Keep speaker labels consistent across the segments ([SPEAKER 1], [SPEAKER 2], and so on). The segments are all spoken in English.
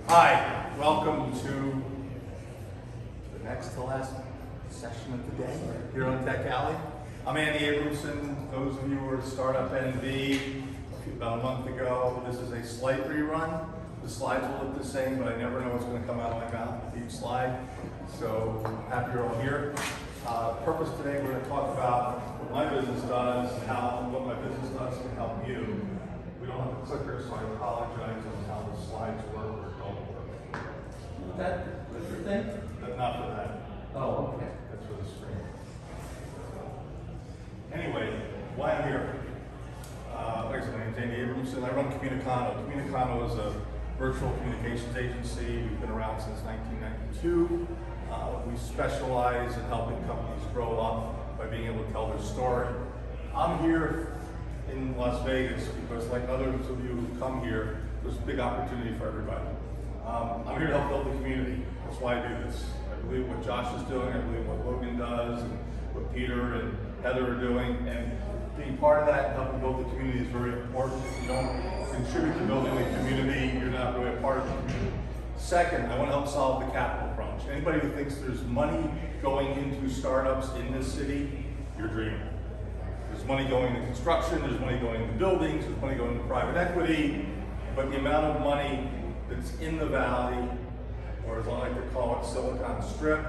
[SPEAKER 1] Hi, welcome to the next to last session of the day here on Tech Alley. I'm Andy Abramson. Those of you who are at Startup NV about a month ago, this is a slight rerun. The slides will look the same, but I never know what's going to come out of my mouth with each slide. So happy you're all here. Purpose today, we're going to talk about what my business does, what my business does can help you. We don't have a clicker, so I apologize on how the slides work or don't work.
[SPEAKER 2] What's your thing?
[SPEAKER 1] Not for that.
[SPEAKER 2] Oh, okay.
[SPEAKER 1] That's for the screen. Anyway, why I'm here. Like I said, my name's Andy Abramson. I run Comunicano. Comunicano is a virtual communications agency. We've been around since 1992. We specialize in helping companies grow up by being able to tell their story. I'm here in Las Vegas because, like others of you who come here, there's a big opportunity for everybody. I'm here to help build the community. That's why I do this. I believe what Josh is doing, I believe what Logan does, and what Peter and Heather are doing, and being part of that and helping build the community is very important. If you don't contribute to building the community, you're not really a part of the community. Second, I want to help solve the capital crunch. Anybody who thinks there's money going into startups in this city, you're dreaming. There's money going into construction, there's money going into buildings, there's money going into private equity, but the amount of money that's in the valley, or as I like to call it, Silicon Strip,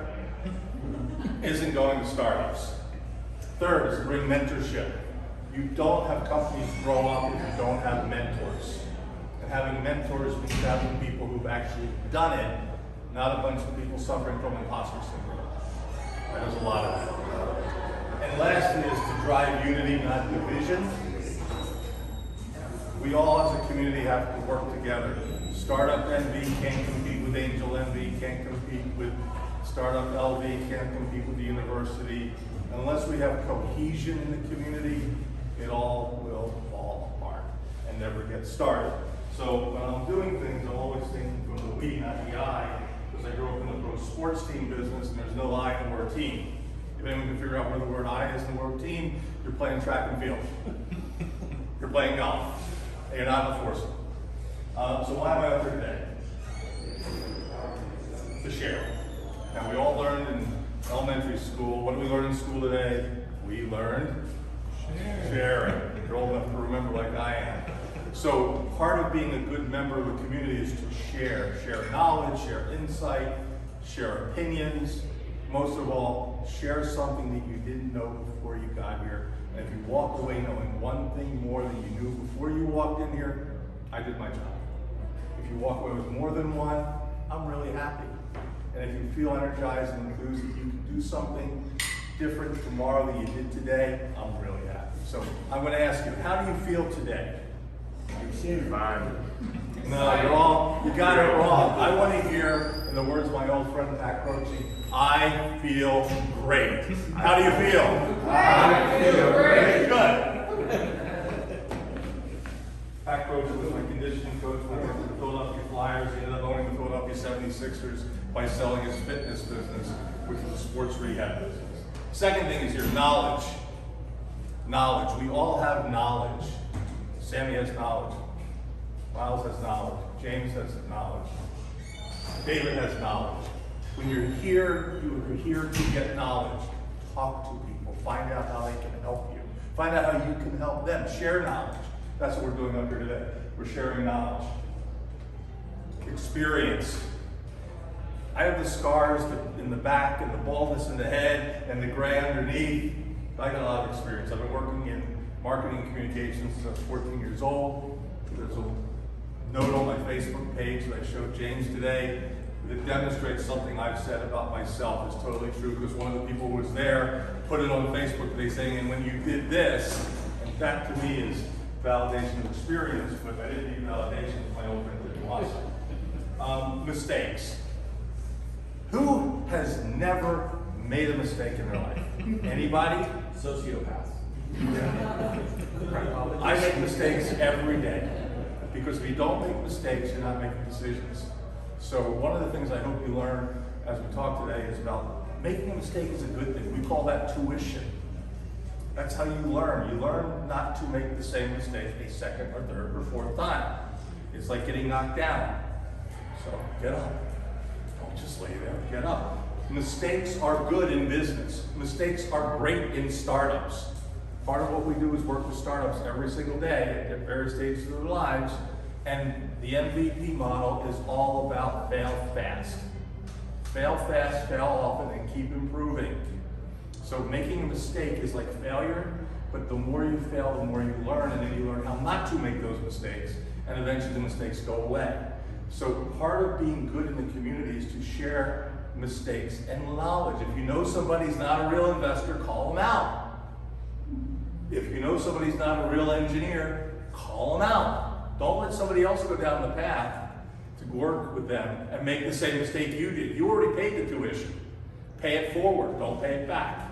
[SPEAKER 1] isn't going to startups. Third is to bring mentorship. You don't have companies grow up if you don't have mentors. And having mentors means having people who've actually done it, not a bunch of people suffering from imposter syndrome. There's a lot of it. And lastly is to drive unity, not division. We all as a community have to work together. Startup NV can't compete with Angel NV, can't compete with Startup LV, can't compete with the university. Unless we have cohesion in the community, it all will fall apart and never get started. So when I'm doing things, I'm always thinking from the we, not the I, because I grew up in the pro sports team business and there's no I in the word team. If anyone can figure out where the word I is in the word team, you're playing track and field. You're playing golf, and you're not in the foursome. So why am I up here today? To share. Now we all learned in elementary school. What did we learn in school today? We learned sharing. You're old enough to remember like I am. So part of being a good member of a community is to share. Share knowledge, share insight, share opinions. Most of all, share something that you didn't know before you got here. And if you walk away knowing one thing more than you knew before you walked in here, I did my job. If you walk away with more than one, I'm really happy. And if you feel energized and enthused that you can do something different tomorrow than you did today, I'm really happy. So I'm going to ask you, how do you feel today?
[SPEAKER 2] You seem fine.
[SPEAKER 1] No, you got it wrong. I want to hear, in the words of my old friend Pat Croce, I feel great. How do you feel?
[SPEAKER 2] I feel great.
[SPEAKER 1] Good. Pat Croce was my conditioning coach when I went to the Philadelphia Flyers. He ended up owning the Philadelphia 76ers by selling his fitness business, which was a sports rehab business. Second thing is your knowledge. Knowledge. We all have knowledge. Sammy has knowledge. Miles has knowledge. James has knowledge. David has knowledge. When you're here, you're here to get knowledge. Talk to people. Find out how they can help you. Find out how you can help them. Share knowledge. That's what we're doing up here today. We're sharing knowledge. Experience. I have the scars in the back and the baldness in the head and the gray underneath. I got a lot of experience. I've been working in marketing and communications since I was 14 years old. There's a note on my Facebook page that I showed James today that demonstrates something I've said about myself is totally true, because one of the people who was there put it on Facebook today saying, and when you did this, and that to me is validation of experience, but I didn't need validation with my old friend didn't want it. Mistakes. Who has never made a mistake in their life? Anybody?
[SPEAKER 2] Sociopaths.
[SPEAKER 1] I make mistakes every day, because if you don't make mistakes, you're not making decisions. So one of the things I hope you learn as we talk today is about making a mistake is a good thing. We call that tuition. That's how you learn. You learn not to make the same mistake a second or third or fourth time. It's like getting knocked down. So get up. Don't just lay there, get up. Mistakes are good in business. Mistakes are great in startups. Part of what we do is work with startups every single day at various stages of their lives, and the MVP model is all about fail fast. Fail fast, fail often, and keep improving. So making a mistake is like failure, but the more you fail, the more you learn, and then you learn how not to make those mistakes, and eventually the mistakes go away. So part of being good in the community is to share mistakes and knowledge. If you know somebody's not a real investor, call them out. If you know somebody's not a real engineer, call them out. Don't let somebody else go down the path to work with them and make the same mistake you did. You already paid the tuition. Pay it forward, don't pay it back.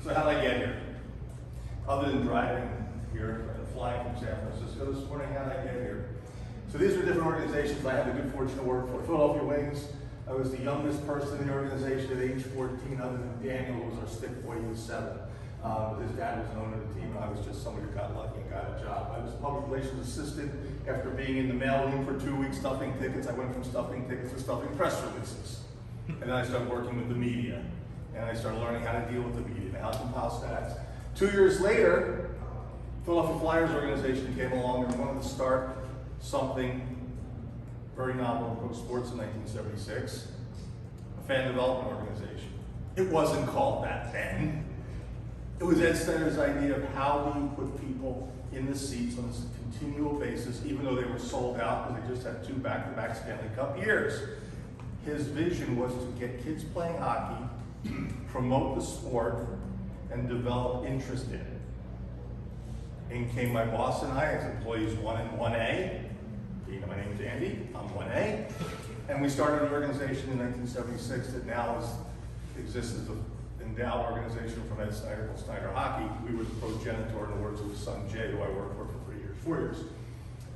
[SPEAKER 1] So how did I get here? Other than driving here and flying from San Francisco this morning, how did I get here? So these are different organizations I had the good fortune to work for. Philadelphia Wings, I was the youngest person in the organization at age 14, other than Daniel, who was our stick boy, he was 7. His dad was an owner of the team, and I was just somebody who got lucky and got a job. I was a public relations assistant. After being in the mailroom for 2 weeks stuffing tickets, I went from stuffing tickets to stuffing press releases. And then I started working with the media. And I started learning how to deal with the media and how to compile stats. 2 years later, Philadelphia Flyers organization came along and wanted to start something very novel in pro sports in 1976, a fan development organization. It wasn't called that then. It was Ed Snyder's idea of how do you put people in the seats on a continual basis, even though they were sold out because they just had 2 back-to-back Stanley Cup years. His vision was to get kids playing hockey, promote the sport, and develop interest in it. In came my boss and I as employees 1 and 1A. You know, my name's Andy, I'm 1A. And we started an organization in 1976 that now exists as an endowed organization from Ed Snyder called Snyder Hockey. We were the progenitor, in the words of his son Jay, who I worked for 4 years.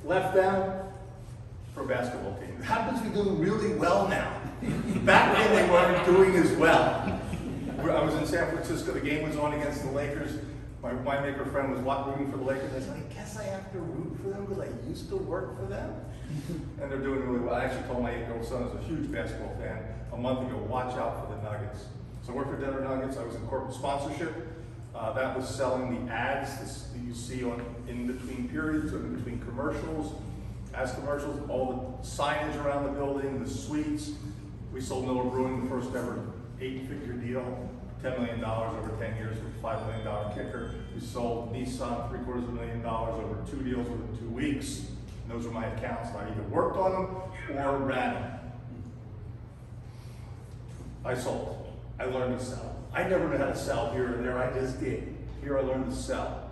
[SPEAKER 1] Left them for a basketball team. It happens to be doing really well now. Back then they weren't doing as well. I was in San Francisco, the game was on against the Lakers. My winemaker friend was rooting for the Lakers. I said, I guess I have to root for them because I used to work for them. And they're doing really well. I actually told my 8-year-old son, who's a huge basketball fan, a month ago, watch out for the Nuggets. So I worked for Denver Nuggets. I was in corporate sponsorship. That was selling the ads that you see on in between periods, or in between commercials, as commercials, all the signage around the building, the suites. We sold Miller Brewing, the first ever 8-figure deal, $10 million over 10 years with a $5 million kicker. We sold Nissan $750,000 over 2 deals within 2 weeks. And those were my accounts. I either worked on them or ran them. I sold. I learned to sell. I never knew how to sell here or there. I just did. Here I learned to sell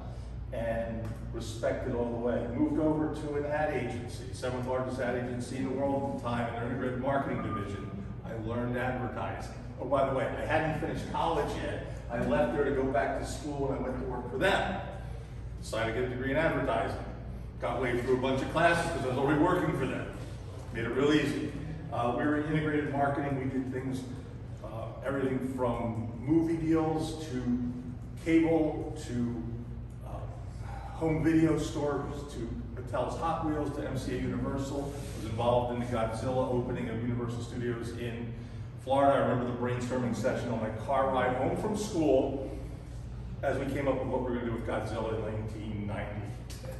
[SPEAKER 1] and respected all the way. Moved over to an ad agency, 7th largest ad agency in the world at the time, in their integrated marketing division. I learned advertising. Oh, by the way, I hadn't finished college yet. I left there to go back to school and I went to work for them. Decided to get a degree in advertising. Got way through a bunch of classes because I was already working for them. Made it real easy. We were in integrated marketing. We did things, everything from movie deals to cable to home video stores to Mattel's Hot Wheels to MCA Universal. Was involved in the Godzilla opening of Universal Studios in Florida. I remember the brainstorming session on my car ride home from school as we came up with what we were going to do with Godzilla in 1990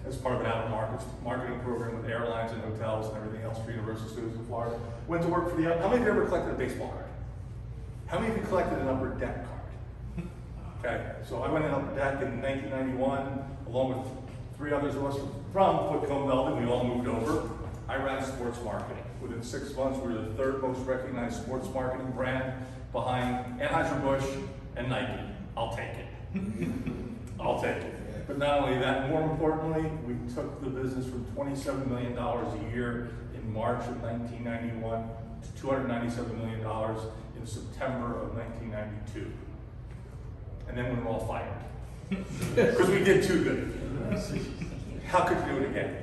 [SPEAKER 1] as part of an out-of-market marketing program with airlines and hotels and everything else for Universal Studios in Florida. Went to work for how many of you ever collected a baseball card? How many of you collected an Upper Deck card? Okay, so I went in Upper Deck in 1991 along with 3 others of us from Comunicano Melbourne. We all moved over. I ran sports marketing. Within 6 months, we were the 3rd most recognized sports marketing brand behind Anheuser-Busch and Nike. I'll take it. I'll take it. But not only that, more importantly, we took the business from $27 million a year in March of 1991 to $297 million in September of 1992. And then we were all fired. Because we did too good. How could you do it again?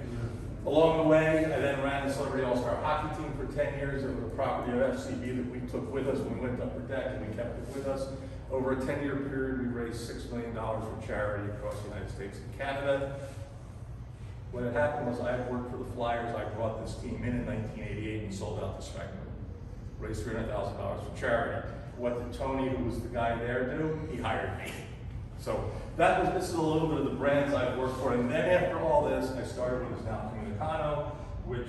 [SPEAKER 1] Along the way, I then ran the Celebrity All-Star Hockey team for 10 years. It was a property of FCB that we took with us when we went to Upper Deck, and we kept it with us. Over a 10-year period, we raised $6 million for charity across the United States and Canada. What had happened was I had worked for the Flyers. I brought this team in 1988 and sold out the Spectrum. Raised $300,000 for charity. What did Tony, who was the guy there, do? He hired me. So this is a little bit of the brands I've worked for. And then after all this, I started what is now Comunicano, which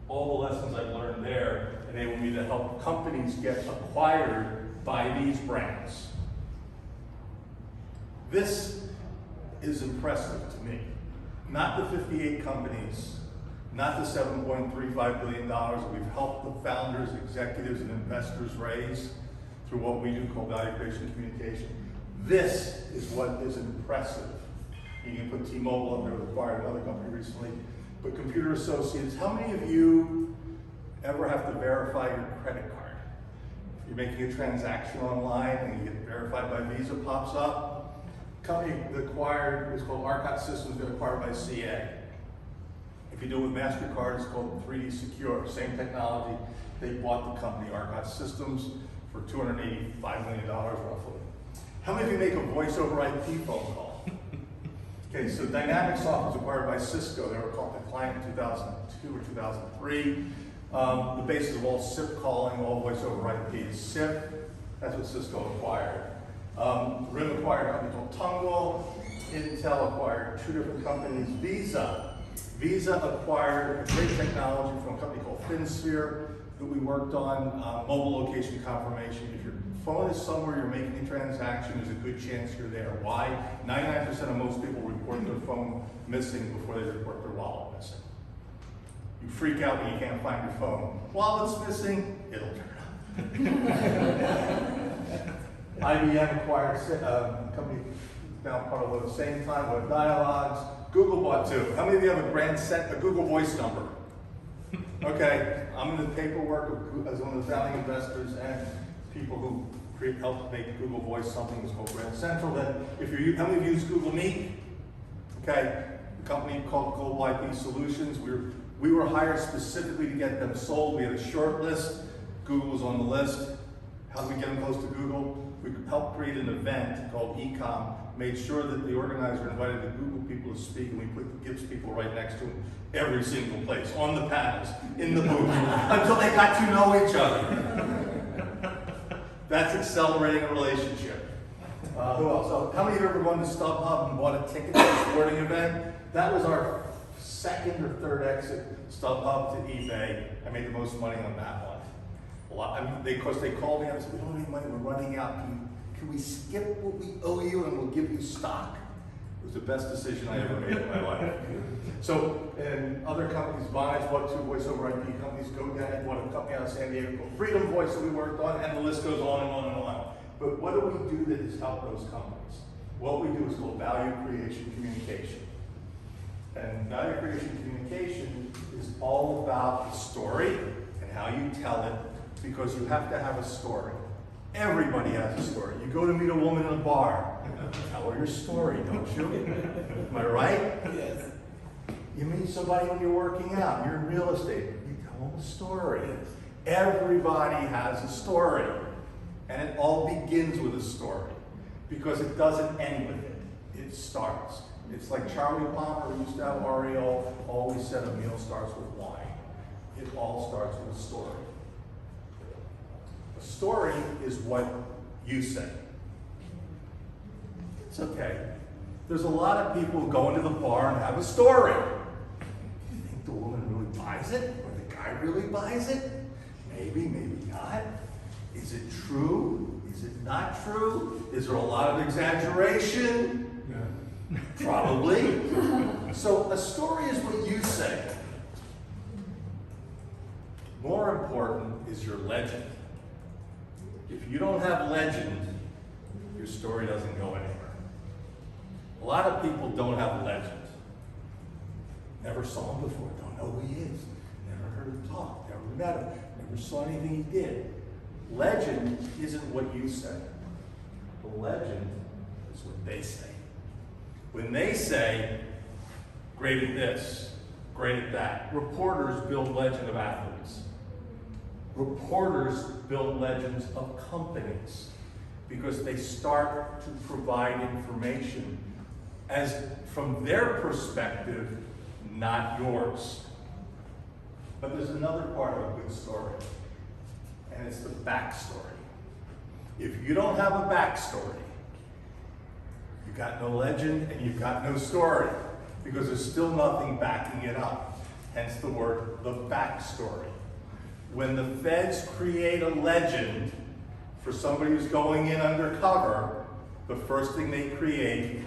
[SPEAKER 1] all the lessons I've learned there enable me to help companies get acquired by these brands. This is impressive to me. Not the 58 companies, not the $7.35 billion that we've helped the founders, executives, and investors raise through what we do called value creation communication. This is what is impressive. You can put T-Mobile up there, acquired another company recently. But Computer Associates, how many of you ever have to verify your credit card? You're making a transaction online and you get verified by Visa, pops up. Company that acquired is called Arcot Systems, got acquired by CA. If you do it with MasterCard, it's called 3D Secure, same technology. They bought the company, Arcot Systems, for $285 million roughly. How many of you make a voice over IP phone call? Okay, so Dynamics was acquired by Cisco. They were called the client in 2002 or 2003. The basis of all SIP calling, all voice over IP is SIP. That's what Cisco acquired. RIM acquired a company called Tungle. Intel acquired two different companies. Visa acquired a great technology from a company called FinSphere that we worked on, mobile location confirmation. If your phone is somewhere you're making a transaction, there's a good chance you're there. Why? 99% of most people report their phone missing before they report their wallet missing. You freak out when you can't find your phone. Wallet's missing, it'll turn up. IBM acquired a company now part of the same time with Dialogues. Google bought two. How many of you have a Google Voice number? Okay, I'm in the paperwork as one of the founding investors and people who helped make Google Voice something that's called Grand Central. Then, how many of you use Google Meet? Okay, a company called Global IP Solutions. We were hired specifically to get them sold. We had a short list. Google was on the list. How did we get them close to Google? We helped create an event called Ecom, made sure that the organizer invited the Google people to speak, and we put the Gibbs people right next to them, every single place, on the panels, in the booth, until they got to know each other. That's accelerating a relationship. Who else? So, how many of you ever gone to StubHub and bought a ticket to a sporting event? That was our second or third exit, StubHub to eBay. I made the most money on that one. Because they called me and said, we don't have any money, we're running out. Can we skip what we owe you and we'll give you stock? It was the best decision I ever made in my life. So, and other companies, Vonage bought two voice over IP companies, GoDaddy bought a company out of San Diego called Freedom Voice that we worked on, and the list goes on and on and on. But what do we do that has helped those companies? What we do is called value creation communication. And value creation communication is all about the story and how you tell it, because you have to have a story. Everybody has a story. You go to meet a woman in a bar, tell her your story, don't you? Am I right?
[SPEAKER 2] Yes.
[SPEAKER 1] You meet somebody when you're working out, you're in real estate, you tell them a story. Everybody has a story. And it all begins with a story, because it doesn't end with it. It starts. It's like Charlie Palmer used to have Ariel, always said a meal starts with wine. It all starts with a story. A story is what you say. It's okay. There's a lot of people who go into the bar and have a story. Do you think the woman really buys it? Or the guy really buys it? Maybe, maybe not. Is it true? Is it not true? Is there a lot of exaggeration? Yeah. Probably. So a story is what you say. More important is your legend. If you don't have legend, your story doesn't go anywhere. A lot of people don't have legend. Never saw him before, don't know who he is. Never heard him talk, never met him, never saw anything he did. Legend isn't what you say. The legend is what they say. When they say, great at this, great at that. Reporters build legend of athletes. Reporters build legends of companies because they start to provide information as, from their perspective, not yours. But there's another part of a good story, and it's the backstory. If you don't have a backstory, you've got no legend and you've got no story, because there's still nothing backing it up. Hence the word, the backstory. When the feds create a legend for somebody who's going in undercover, the first thing they create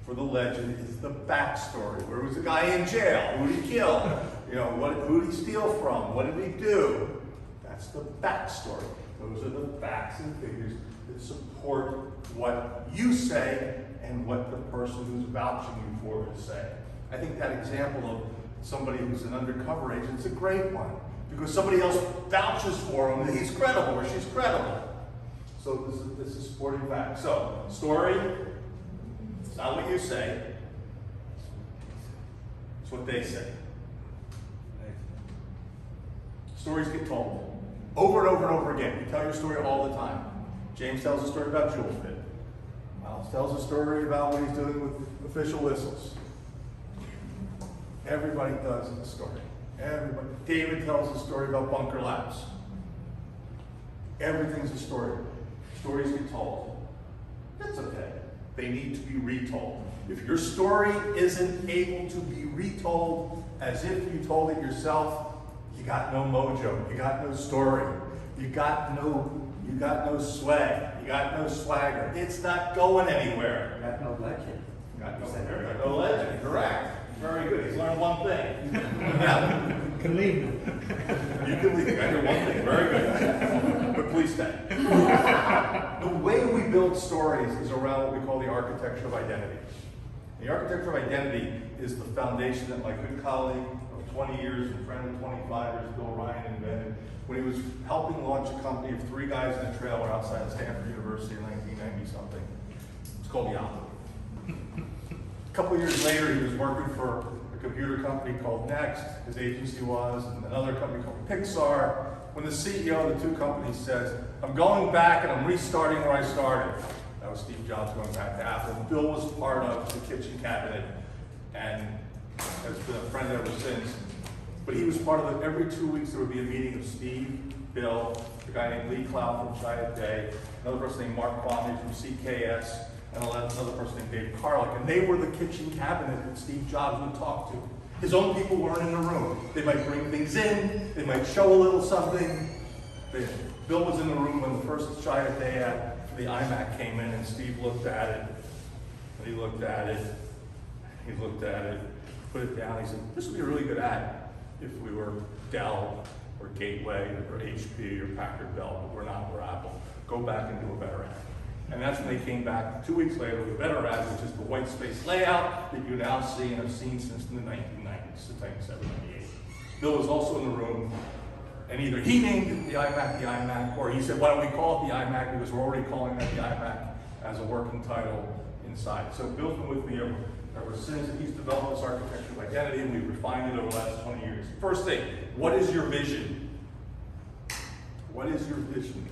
[SPEAKER 1] for the legend is the backstory. Where was the guy in jail? Who did he kill? You know, who did he steal from? What did he do? That's the backstory. Those are the facts and figures that support what you say and what the person who's vouching you for to say. I think that example of somebody who's an undercover agent is a great one, because somebody else vouches for him that he's credible or she's credible. So this is supporting facts. So, story, it's not what you say, it's what they say. Stories get told over and over and over again. You tell your story all the time. James tells a story about Jewel Fit. Miles tells a story about what he's doing with official whistles. Everybody does a story. Everybody. David tells a story about Bunker Labs. Everything's a story. Stories get told. That's okay. They need to be retold. If your story isn't able to be retold as if you told it yourself, you got no mojo. You got no story. You got no swag. You got no swagger. It's not going anywhere.
[SPEAKER 2] You got no legend.
[SPEAKER 1] You got no legend. Correct. Very good. He's learned one thing. Yeah.
[SPEAKER 3] Can leave.
[SPEAKER 1] You can leave. I heard one thing. Very good. But please stay. The way we build stories is around what we call the architecture of identity. The architecture of identity is the foundation that my good colleague of 20 years and friend of 25 years, Bill Ryan, invented when he was helping launch a company of 3 guys in a trailer outside of Stanford University in 1990 something. It's called Yahoo. A couple years later, he was working for a computer company called Next, his agency was, and another company called Pixar. When the CEO of the 2 companies says, I'm going back and I'm restarting where I started. That was Steve Jobs going back to Apple. Bill was part of the kitchen cabinet and has been a friend ever since. But he was part of it. Every 2 weeks there would be a meeting of Steve, Bill, a guy named Lee Cloud from Chiat Day, another person named Mark Kwame from CKS, and another person named Dave Carlick. And they were the kitchen cabinet that Steve Jobs would talk to. His own people weren't in the room. They might bring things in, they might show a little something. Bill was in the room when the first Chiat Day ad for the iMac came in, and Steve looked at it, and he looked at it, he looked at it, put it down. He said, this would be a really good ad if we were Dell or Gateway or HP or Packard Bell, but we're not, we're Apple. Go back and do a better ad. And that's when they came back 2 weeks later with a better ad, which is the white space layout that you now see and have seen since the 1990s, since 1998. Bill was also in the room, and either he named the iMac, or he said, why don't we call it the iMac, because we're already calling that the iMac as a working title inside. So Bill's been with me ever since, and he's developed this architecture of identity, and we've refined it over the last 20 years. First thing, what is your vision? What is your vision?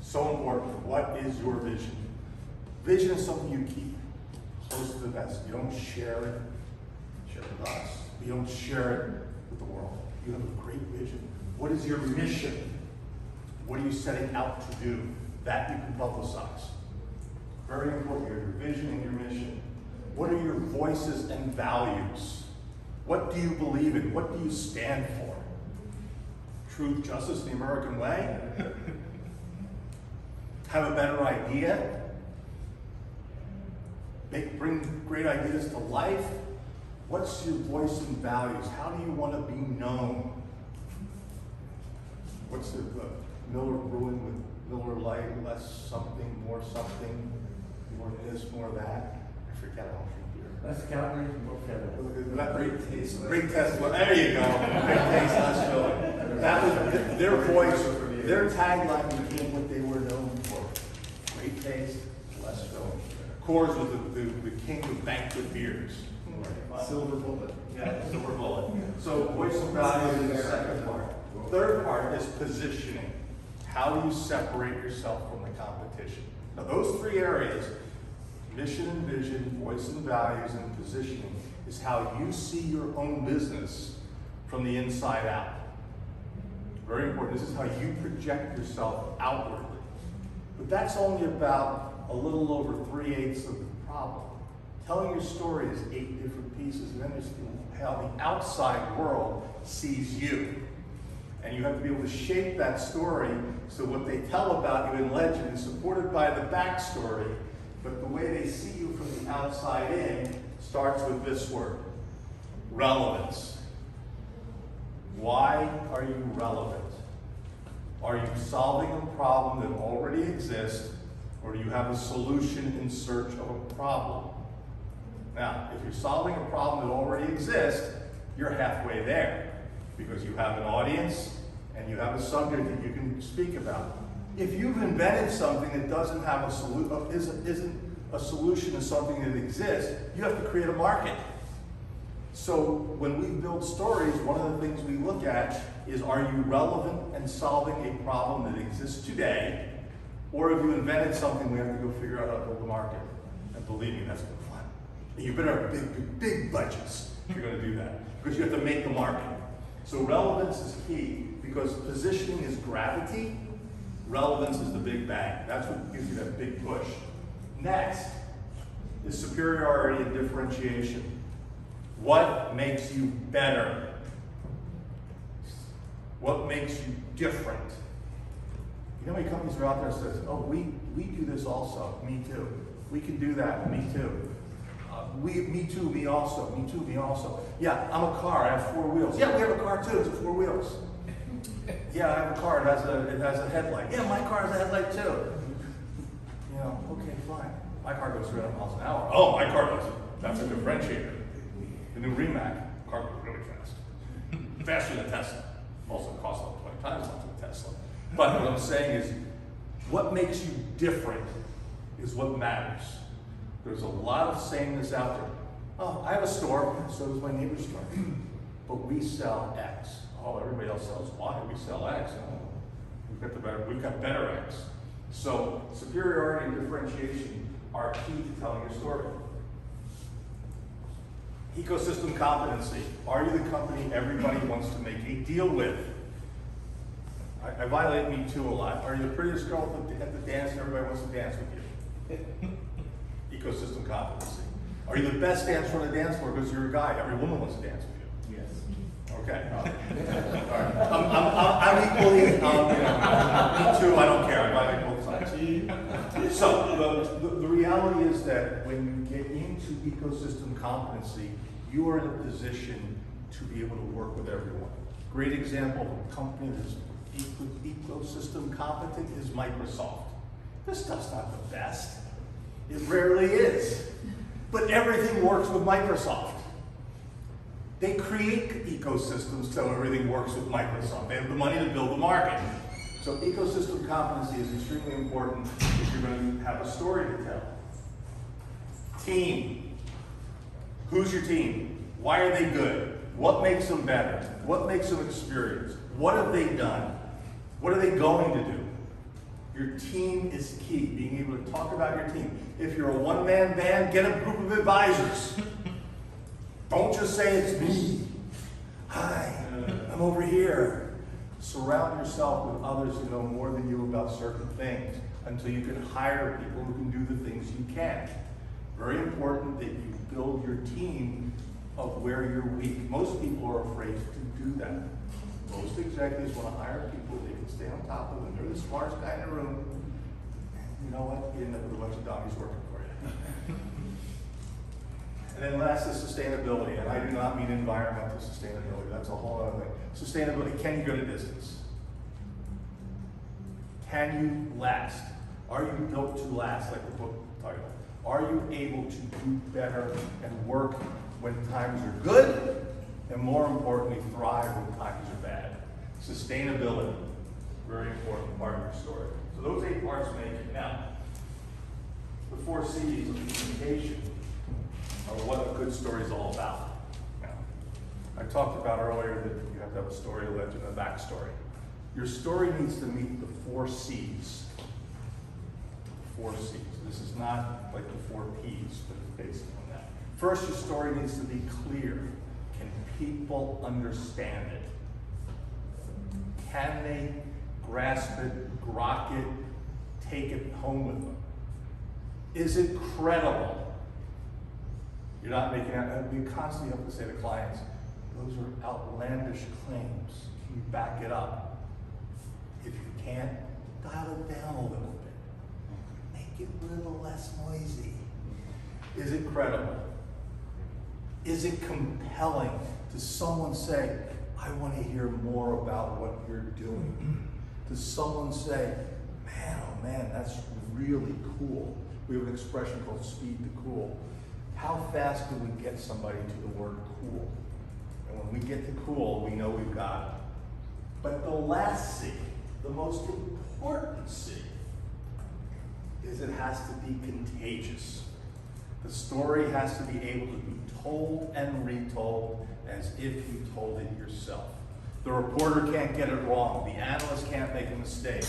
[SPEAKER 1] So important. What is your vision? Vision is something you keep close to the vest. You don't share it with us. You don't share it with the world. You have a great vision. What is your mission? What are you setting out to do? That you can publicize. Very important. Your vision and your mission. What are your voices and values? What do you believe in? What do you stand for? Truth, justice, the American way? Have a better idea? Bring great ideas to life? What's your voice and values? How do you want to be known? What's the Miller Brewing with Miller Lite, less something, more this, more that? I forget, I don't drink beer.
[SPEAKER 2] Less calories, more fat.
[SPEAKER 1] Great taste. Great taste. Well, there you go. Great taste, less filling. That was their voice, their tagline became what they were known for. Great taste, less filling. Coors was the king of banquet beers.
[SPEAKER 3] Silver bullet.
[SPEAKER 1] Yeah, silver bullet. So voice and value is the second part. Third part is positioning. How do you separate yourself from the competition? Now those 3 areas, mission and vision, voice and values, and positioning, is how you see your own business from the inside out. Very important. This is how you project yourself outwardly. But that's only about a little over 3/8 of the problem. Telling your story is 8 different pieces, and then there's how the outside world sees you. And you have to be able to shape that story so what they tell about you in legend is supported by the backstory, but the way they see you from the outside in starts with this word, relevance. Why are you relevant? Are you solving a problem that already exists, or do you have a solution in search of a problem? Now, if you're solving a problem that already exists, you're halfway there, because you have an audience and you have a subject that you can speak about. If you've invented something that doesn't have a isn't a solution to something that exists, you have to create a market. So when we build stories, one of the things we look at is, are you relevant and solving a problem that exists today, or have you invented something we have to go figure out how to build a market? And believe me, that's no fun. You better have big budgets if you're going to do that, because you have to make the market. So relevance is key, because positioning is gravity, relevance is the big bang. That's what gives you that big push. Next is superiority and differentiation. What makes you better? What makes you different? You know how many companies are out there that says, oh, we do this also, me too. We can do that, me too. Me too, me also, me too, me also. Yeah, I'm a car, I have 4 wheels. Yeah, we have a car too, it's 4 wheels. Yeah, I have a car, it has a headlight. Yeah, my car has a headlight too. You know, okay, fine. My car goes 300 miles an hour. Oh, my car doesn't. That's a differentiator. The new Rimac car goes really fast. Faster than Tesla. Also costs like 20 times as much as Tesla. But what I'm saying is, what makes you different is what matters. There's a lot of sameness out there. Oh, I have a store, so does my neighbor's store. But we sell X. Oh, everybody else sells Y. We sell X. Oh, we've got better X. So superiority and differentiation are key to telling your story. Ecosystem competency. Are you the company everybody wants to make a deal with? I violate Me Too a lot. Are you the prettiest girl at the dance and everybody wants to dance with you? Ecosystem competency. Are you the best dancer on the dance floor because you're a guy? Every woman wants to dance with you.
[SPEAKER 3] Yes.
[SPEAKER 1] Okay. All right. I'm equally, Me Too, I don't care. I violate both sides. So the reality is that when you get into ecosystem competency, you are in a position to be able to work with everyone. Great example of a company that's ecosystem competent is Microsoft. This stuff's not the best. It rarely is. But everything works with Microsoft. They create ecosystems so everything works with Microsoft. They have the money to build the market. So ecosystem competency is extremely important if you're going to have a story to tell. Team. Who's your team? Why are they good? What makes them better? What makes them experienced? What have they done? What are they going to do? Your team is key, being able to talk about your team. If you're a one-man band, get a group of advisors. Don't just say it's me. Hi, I'm over here. Surround yourself with others who know more than you about certain things until you can hire people who can do the things you can. Very important that you build your team of where you're weak. Most people are afraid to do that. Most executives want to hire people they can stay on top of, and they're the smartest guy in the room. You know what? You end up with a bunch of dummies working for you. And then last is sustainability, and I do not mean environmental sustainability. That's a whole other thing. Sustainability, can you go the distance? Can you last? Are you built to last, like the book title? Are you able to do better and work when times are good, and more importantly, thrive when times are bad? Sustainability, very important part of your story. So those 8 parts make it. Now, the 4 C's of communication are what a good story is all about. Now, I talked about earlier that you have to have a story, a legend, and a backstory. Your story needs to meet the 4 C's. 4 C's. This is not like the 4 P's, but it's based on that. First, your story needs to be clear. Can people understand it? Can they grasp it, grok it, take it home with them? Is it credible? You're not making out, we constantly have to say to clients, those are outlandish claims. Can you back it up? If you can't, dial it down a little bit. Make it a little less noisy. Is it credible? Is it compelling? Does someone say, I want to hear more about what you're doing? Does someone say, man, oh man, that's really cool? We have an expression called speed to cool. How fast do we get somebody to the word cool? And when we get to cool, we know we've got it. But the last C, the most important C, is it has to be contagious. The story has to be able to be told and retold as if you told it yourself. The reporter can't get it wrong. The analyst can't make a mistake.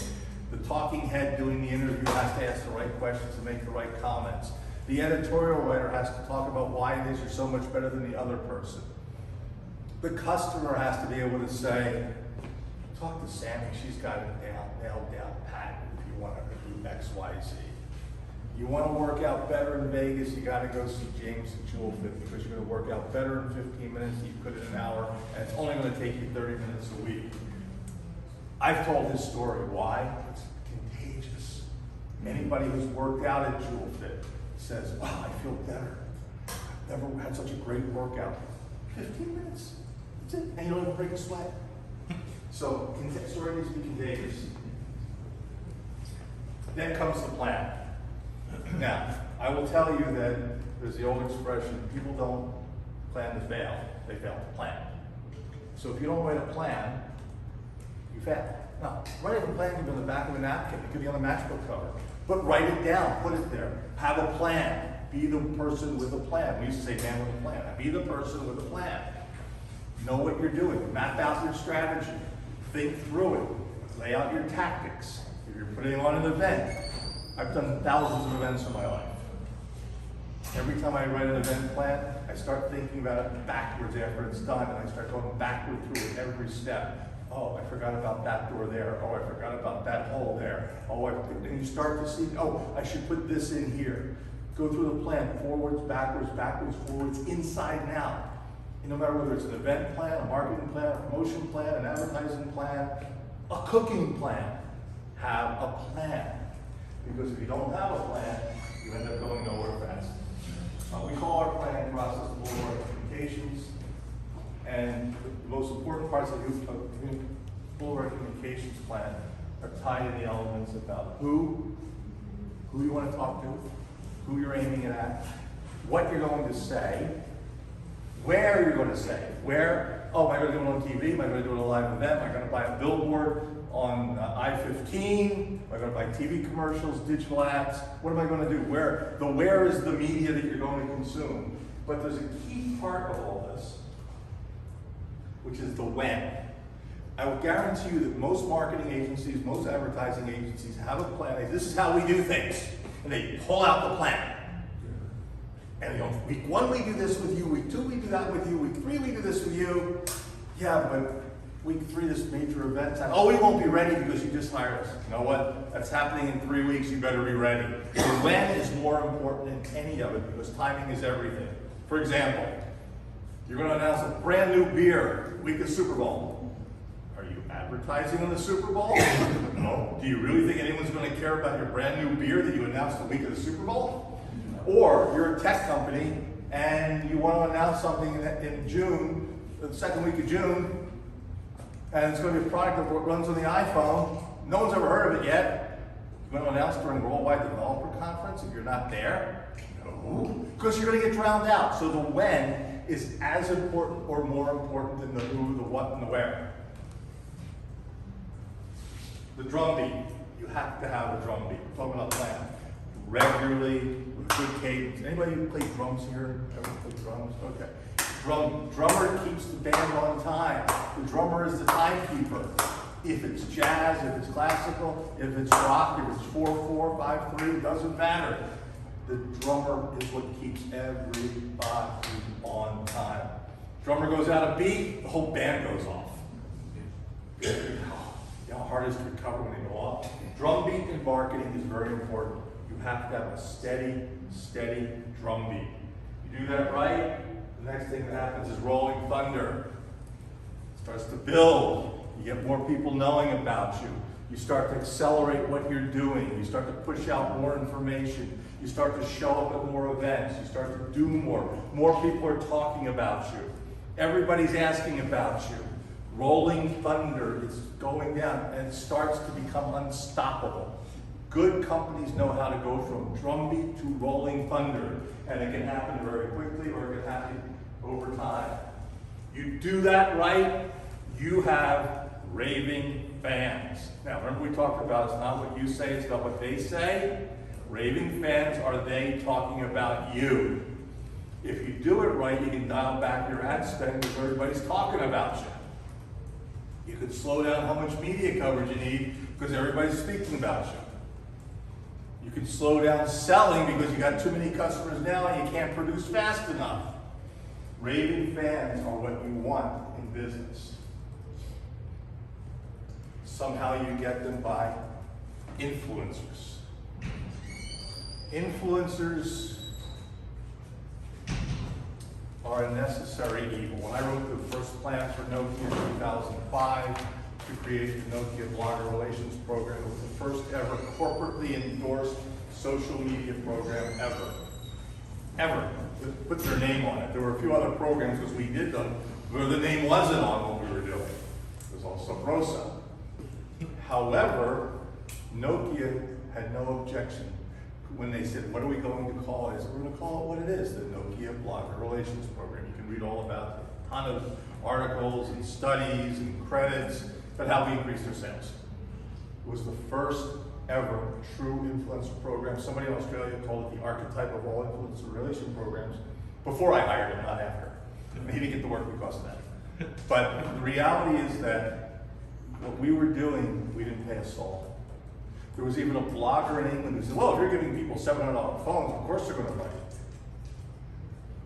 [SPEAKER 1] The talking head doing the interview has to ask the right questions and make the right comments. The editorial writer has to talk about why it is you're so much better than the other person. The customer has to be able to say, talk to Sammy, she's got it nailed down pat if you want to do X, Y, Z. You want to work out better in Vegas, you got to go see James at Jewel Fit because you're going to work out better in 15 minutes than you could in an hour, and it's only going to take you 30 minutes a week. I've told this story. Why? It's contagious. Anybody who's worked out at Jewel Fit says, wow, I feel better. I've never had such a great workout. 15 minutes. That's it. And you don't even break a sweat. So, story needs to be contagious. Then comes the plan. Now, I will tell you that there's the old expression, people don't plan to fail, they fail to plan. So if you don't write a plan, you fail. Now, writing a plan can be on the back of a napkin, it could be on a matchbook cover, but write it down, put it there. Have a plan, be the person with a plan. We used to say man with a plan. Be the person with a plan. Know what you're doing, map out your strategy, think through it, lay out your tactics. If you're putting on an event, I've done thousands of events in my life. Every time I write an event plan, I start thinking about it backwards after it's done, and I start going backward through it every step. Oh, I forgot about that door there. Oh, I forgot about that hole there. Oh, and you start to see, oh, I should put this in here. Go through the plan, forwards, backwards, forwards, inside and out. And no matter whether it's an event plan, a marketing plan, a promotion plan, an advertising plan, a cooking plan, have a plan. Because if you don't have a plan, you end up going nowhere fast. We call our planning process full communications, and the most important parts of the full communications plan are tied in the elements about who you want to talk to, who you're aiming it at, what you're going to say, where you're going to say it. Where, oh, am I going to do it on TV? Am I going to do it at a live event? Am I going to buy a billboard on I-15? Am I going to buy TV commercials, digital ads? What am I going to do? Where? The where is the media that you're going to consume. But there's a key part of all this, which is the when. I will guarantee you that most marketing agencies, most advertising agencies have a plan. This is how we do things. And they pull out the plan. And you know, week 1 we do this with you, week 2 we do that with you, week 3 we do this with you. Yeah, but week 3 this major event time. Oh, we won't be ready because you just hired us. You know what? That's happening in 3 weeks, you better be ready. The when is more important than any of it because timing is everything. For example, you're going to announce a brand new beer week of Super Bowl. Are you advertising on the Super Bowl? No. Do you really think anyone's going to care about your brand new beer that you announced the week of the Super Bowl? Or you're a tech company and you want to announce something in June, the second week of June, and it's going to be a product that runs on the iPhone. No one's ever heard of it yet. You're going to announce during Worldwide Developer Conference if you're not there? No. Because you're going to get drowned out. So the when is as important or more important than the who, the what, and the where. The drumbeat. You have to have a drumbeat. We're talking about plan. Regularly, with good cadence. Anybody who plays drums here? Ever play drums? Okay. Drummer keeps the band on time. The drummer is the timekeeper. If it's jazz, if it's classical, if it's rock, if it's 4/4, 5/3, it doesn't matter. the drummer is what keeps everybody on time. Drummer goes out of beat, the whole band goes off. You know how hard it is to recover when they go off? Drum beat in marketing is very important. You have to have a steady drum beat. You do that right, the next thing that happens is rolling thunder. It starts to build. You get more people knowing about you. You start to accelerate what you're doing. You start to push out more information. You start to show up at more events. You start to do more. More people are talking about you. Everybody's asking about you. Rolling thunder, it's going down, and it starts to become unstoppable. Good companies know how to go from drumbeat to rolling thunder, and it can happen very quickly or it can happen over time. You do that right, you have raving fans. Now, remember we talked about it's not what you say, it's not what they say. Raving fans are they talking about you. If you do it right, you can dial back your ad spend because everybody's talking about you. You can slow down how much media coverage you need because everybody's speaking about you. You can slow down selling because you got too many customers now and you can't produce fast enough. Raving fans are what you want in business. Somehow you get them by influencers. Influencers are a necessary evil. When I wrote the first plan for Nokia in 2005 to create the Nokia Blogger Relations Program, it was the first ever corporately endorsed social media program ever. Ever. Put their name on it. There were a few other programs because we did them where the name wasn't on what we were doing. It was also Rosa. However, Nokia had no objection when they said, what are we going to call it? I said, we're going to call it what it is, the Nokia Blogger Relations Program. You can read all about it. A ton of articles and studies and credits about how we increased their sales. It was the first ever true influencer program. Somebody in Australia called it the archetype of all influencer relation programs before I hired him, not after. And he didn't get the work because of that. But the reality is that what we were doing, we didn't pay a soul. There was even a blogger in England who said, well, if you're giving people $700 phones, of course they're going to buy it.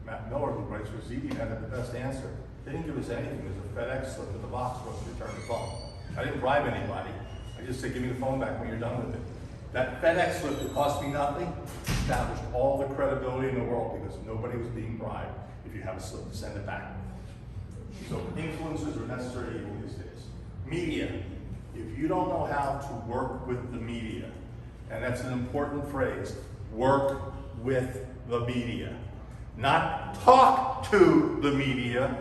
[SPEAKER 1] Matt Miller, who writes for ZD, had the best answer. They didn't give us anything. There's a FedEx slip in the box for us to return the phone. I didn't bribe anybody. I just said, give me the phone back when you're done with it. That FedEx slip that cost me nothing established all the credibility in the world because nobody was being bribed if you have a slip to send it back. So influencers are necessary evil these days. Media. If you don't know how to work with the media, and that's an important phrase, work with the media. Not talk to the media,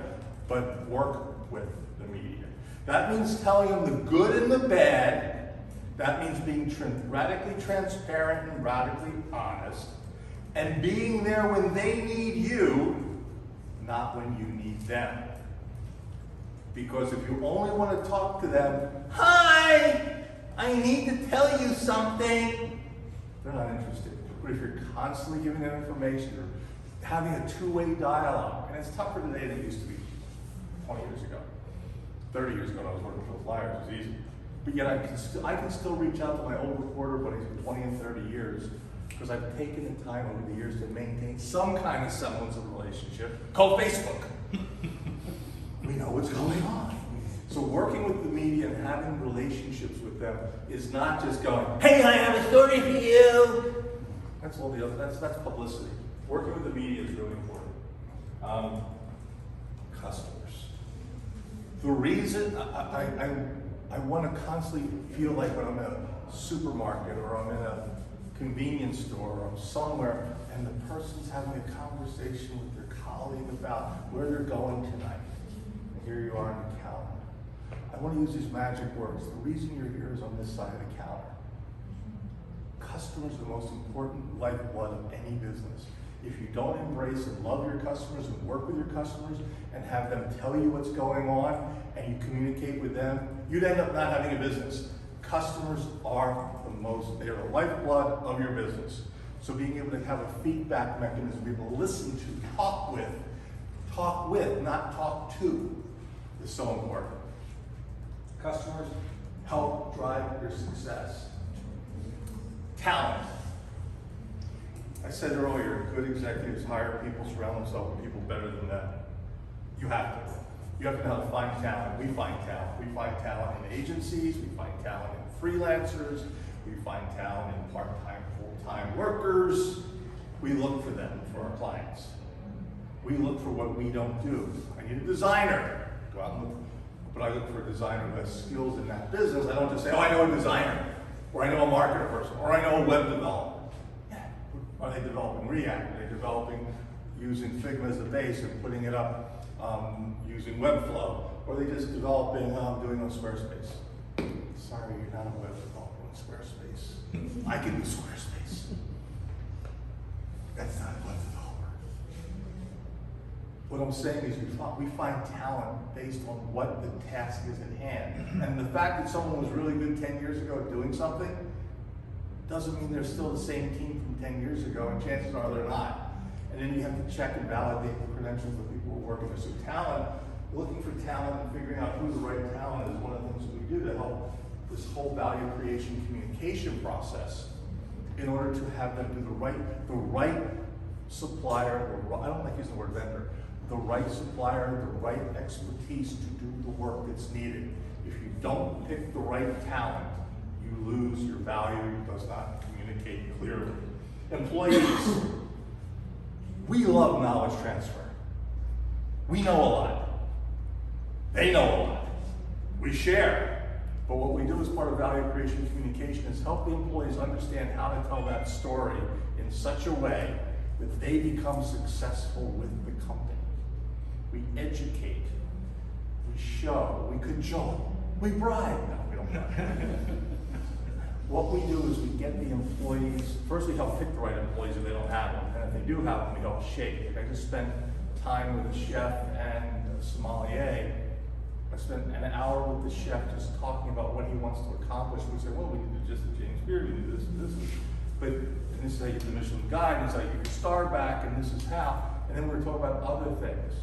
[SPEAKER 1] but work with the media. That means telling them the good and the bad. That means being radically transparent and radically honest, and being there when they need you, not when you need them. Because if you only want to talk to them, hi, I need to tell you something, they're not interested. But if you're constantly giving them information or having a two-way dialogue, and it's tougher today than it used to be 20 years ago. 30 years ago when I was working for the Flyers, it was easy. But yet I can still reach out to my old reporter buddies for 20 and 30 years because I've taken the time over the years to maintain some kind of semblance of relationship called Facebook. We know what's going on. So working with the media and having relationships with them is not just going, hey, I have a story for you. That's all the other, that's publicity. Working with the media is really important. Customers. The reason I want to constantly feel like when I'm in a supermarket or I'm in a convenience store or I'm somewhere and the person's having a conversation with their colleague about where they're going tonight. Here you are on the counter. I want to use these magic words. The reason you're here is on this side of the counter. Customers are the most important lifeblood of any business. If you don't embrace and love your customers and work with your customers and have them tell you what's going on and you communicate with them, you'd end up not having a business. Customers are they're the lifeblood of your business. So being able to have a feedback mechanism, be able to listen to, talk with, not talk to, is so important. Customers help drive your success. Talent. I said earlier, good executives hire people, surround themselves with people better than them. You have to. You have to know how to find talent. We find talent. We find talent in agencies, we find talent in freelancers, we find talent in part-time, full-time workers. We look for them for our clients. We look for what we don't do. I need a designer. Go out and look. But I look for a designer who has skills in that business. I don't just say, oh, I know a designer, or I know a marketer person, or I know a web developer. Yeah. Are they developing React? Are they developing using Figma as a base and putting it up using Webflow? Or are they just developing, doing on Squarespace? Sorry, you're not a web developer on Squarespace. I can do Squarespace. That's not a web developer. What I'm saying is we find talent based on what the task is at hand. And the fact that someone was really good 10 years ago at doing something doesn't mean they're still the same team from 10 years ago, and chances are they're not. And then you have to check and validate the credentials of people who are working there. So talent, looking for talent and figuring out who the right talent is one of the things that we do to help this whole value creation communication process in order to have them do the right supplier, I don't like using the word vendor, the right supplier, the right expertise to do the work that's needed. If you don't pick the right talent, you lose your value, does not communicate clearly. Employees, we love knowledge transfer. We know a lot. They know a lot. We share. But what we do as part of value creation communication is help the employees understand how to tell that story in such a way that they become successful with the company. We educate, we show, we cajole, we bribe. No, we don't bribe. What we do is we get the employees, first we help pick the right employees if they don't have them, and if they do have them, we help shape. Like I just spent time with a chef and a sommelier. I spent an hour with the chef just talking about what he wants to accomplish. We said, well, we need to just the James Beard, we need this and this. And this is how you get the Michelin Guide, and this is how you get star back, and this is how. And then we were talking about other things.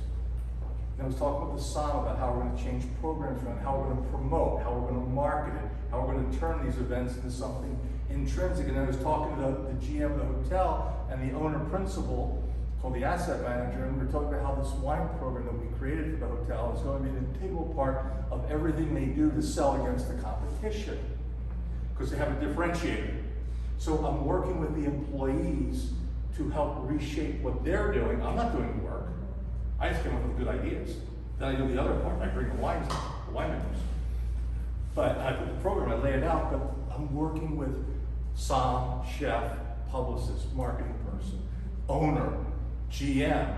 [SPEAKER 1] And I was talking about the SOM, about how we're going to change programs around, how we're going to promote, how we're going to market it, how we're going to turn these events into something intrinsic. And I was talking to the GM of the hotel and the owner principal, called the asset manager, and we were talking about how this wine program that we created for the hotel is going to be an integral part of everything they do to sell against the competition, because they have a differentiator. So I'm working with the employees to help reshape what they're doing. I'm not doing the work. I just come up with good ideas. Then I do the other part. I bring the winemakers. But I put the program, I lay it out, but I'm working with som, chef, publicist, marketing person, owner, GM,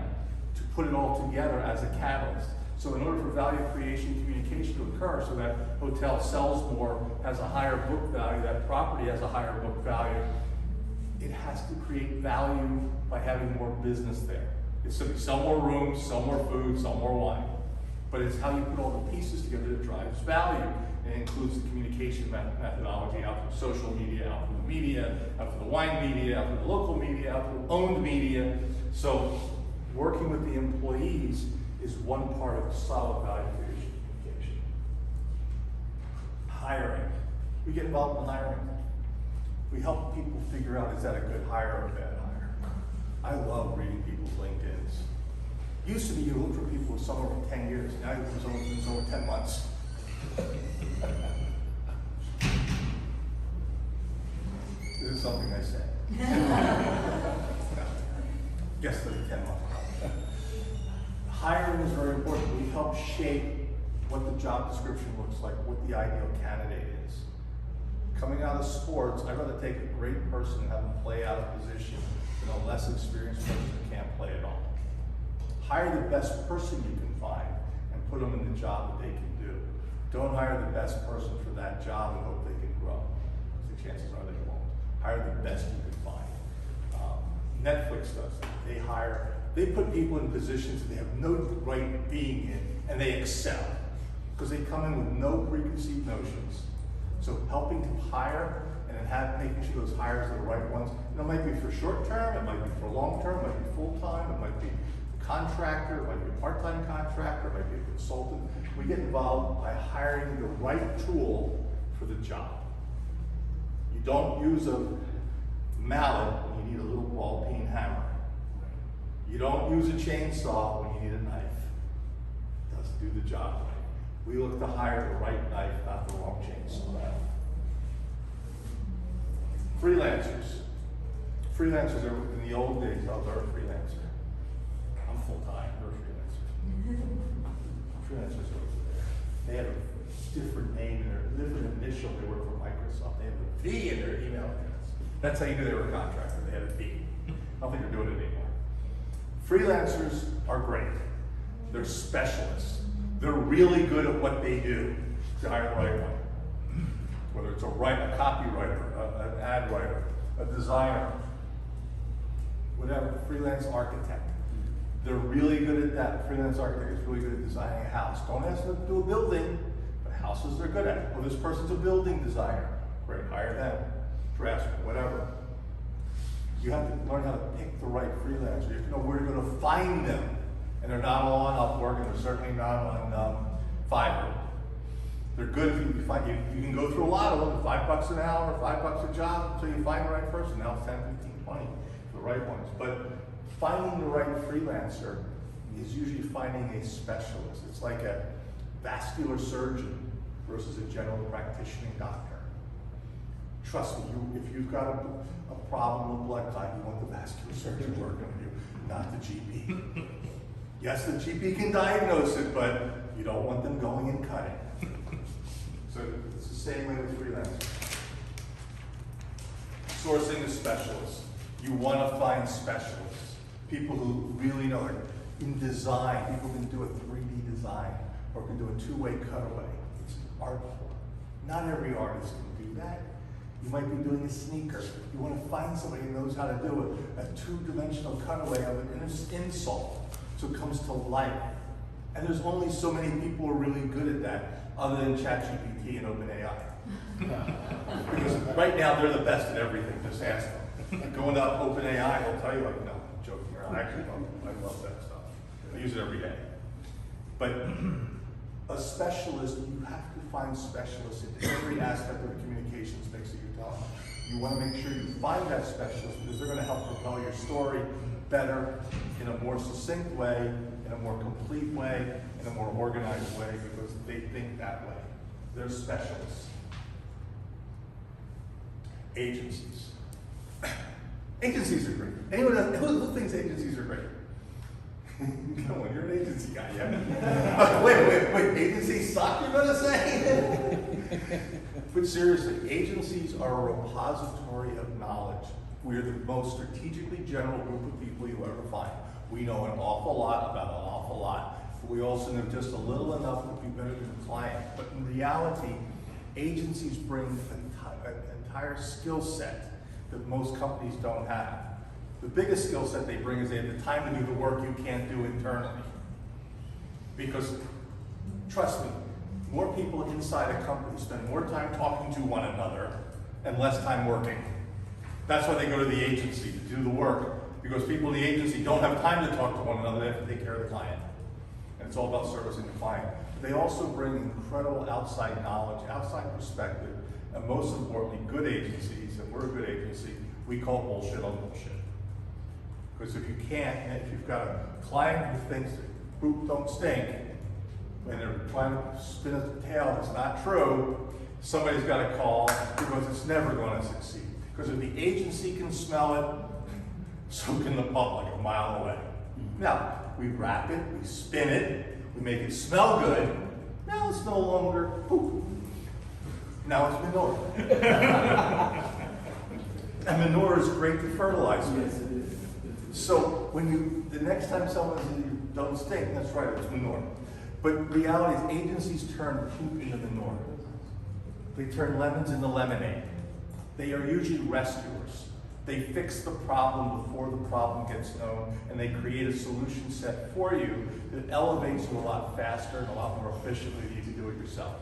[SPEAKER 1] to put it all together as a catalyst. So in order for value creation communication to occur, so that hotel sells more, has a higher book value, that property has a higher book value, it has to create value by having more business there. It's simply sell more rooms, sell more food, sell more wine. But it's how you put all the pieces together that drives value. And it includes the communication methodology out through social media, out through the media, out through the wine media, out through the local media, out through owned media. So working with the employees is one part of solid value creation communication. Hiring. We get involved in hiring. We help people figure out, is that a good hire or a bad hire? I love reading people's LinkedIns. Used to be you look for people with somewhere for 10 years. Now it's over 10 months. This is something I say. Yes, for the 10 months. Hiring is very important. We help shape what the job description looks like, what the ideal candidate is. Coming out of sports, I'd rather take a great person and have them play out a position than a less experienced person who can't play at all. Hire the best person you can find and put them in the job that they can do. Don't hire the best person for that job and hope they can grow. The chances are they won't. Hire the best you can find. Netflix does that. They put people in positions that they have no right being in, and they excel because they come in with no preconceived notions. So helping to hire and then making sure those hires are the right ones. And it might be for short term, it might be for long term, it might be full time, it might be a contractor, it might be a part-time contractor, it might be a consultant. We get involved by hiring the right tool for the job. You don't use a mallet when you need a little ball peen hammer. You don't use a chainsaw when you need a knife. It doesn't do the job right. We look to hire the right knife, not the wrong chainsaw. Freelancers. Freelancers are, in the old days, I was a freelancer. I'm full-time, we're freelancers. Freelancers are over there. They had a different name, and their different initial. They work for Microsoft. They have a V in their email address. That's how you knew they were a contractor. They had a V. I don't think they're doing it anymore. Freelancers are great. They're specialists. They're really good at what they do. To hire the right one. Whether it's a copywriter, an ad writer, a designer, whatever, freelance architect. They're really good at that. Freelance architect is really good at designing a house. Don't ask them to do a building, but houses they're good at. Well, this person's a building designer. Great, hire them. Draftsman, whatever. You have to learn how to pick the right freelancer. You have to know where you're going to find them. And they're not all on Upwork, and they're certainly not on Fiverr. They're good if you find, you can go through a lot of them, $5 an hour, $5 a job, until you find the right person. Now it's 10, 15, 20 for the right ones. But finding the right freelancer is usually finding a specialist. It's like a vascular surgeon versus a general practicing doctor. Trust me, if you've got a problem with blood clot, you want the vascular surgeon working with you, not the GP. Yes, the GP can diagnose it, but you don't want them going and cutting. So it's the same way with freelancers. Sourcing is specialists. You want to find specialists. People who really know, like in design, people can do a 3D design or can do a two-way cutaway. It's an art form. Not every artist can do that. You might be doing a sneaker. You want to find somebody who knows how to do a two-dimensional cutaway of an insult so it comes to life. And there's only so many people who are really good at that, other than ChatGPT and OpenAI. Because right now they're the best at everything. Just ask them. Going up OpenAI, they'll tell you, like, no, I'm joking around. I actually don't. I love that stuff. I use it every day. But a specialist, you have to find specialists in every aspect of the communications mix that you're telling. You want to make sure you find that specialist because they're going to help propel your story better, in a more succinct way, in a more complete way, in a more organized way, because they think that way. They're specialists. Agencies. Agencies are great. Anyone who thinks agencies are great? Come on, you're an agency guy, yeah? Wait, agencies suck, you're gonna say? But seriously, agencies are a repository of knowledge. We are the most strategically general group of people you'll ever find. We know an awful lot about an awful lot, but we also know just a little enough to be better than the client. But in reality, agencies bring an entire skill set that most companies don't have. The biggest skill set they bring is they have the time to do the work you can't do internally. Because, trust me, more people inside a company spend more time talking to one another and less time working. That's why they go to the agency to do the work, because people in the agency don't have time to talk to one another, they have to take care of the client. And it's all about servicing the client. They also bring incredible outside knowledge, outside perspective, and most importantly, good agencies, and we're a good agency, we call bullshit on bullshit. Because if you can't, if you've got a client who thinks that poop don't stink, and they're trying to spin a tale that's not true, somebody's got to call, because it's never going to succeed. Because if the agency can smell it, so can the public a mile away. Now, we wrap it, we spin it, we make it smell good. Now it's no longer poop. Now it's manure. And manure is great to fertilize with. So the next time someone says you don't stink, that's right, it's manure. But reality is agencies turn poop into manure. They turn lemons into lemonade. They are usually rescuers. They fix the problem before the problem gets known, and they create a solution set for you that elevates you a lot faster and a lot more efficiently than you can do it yourself.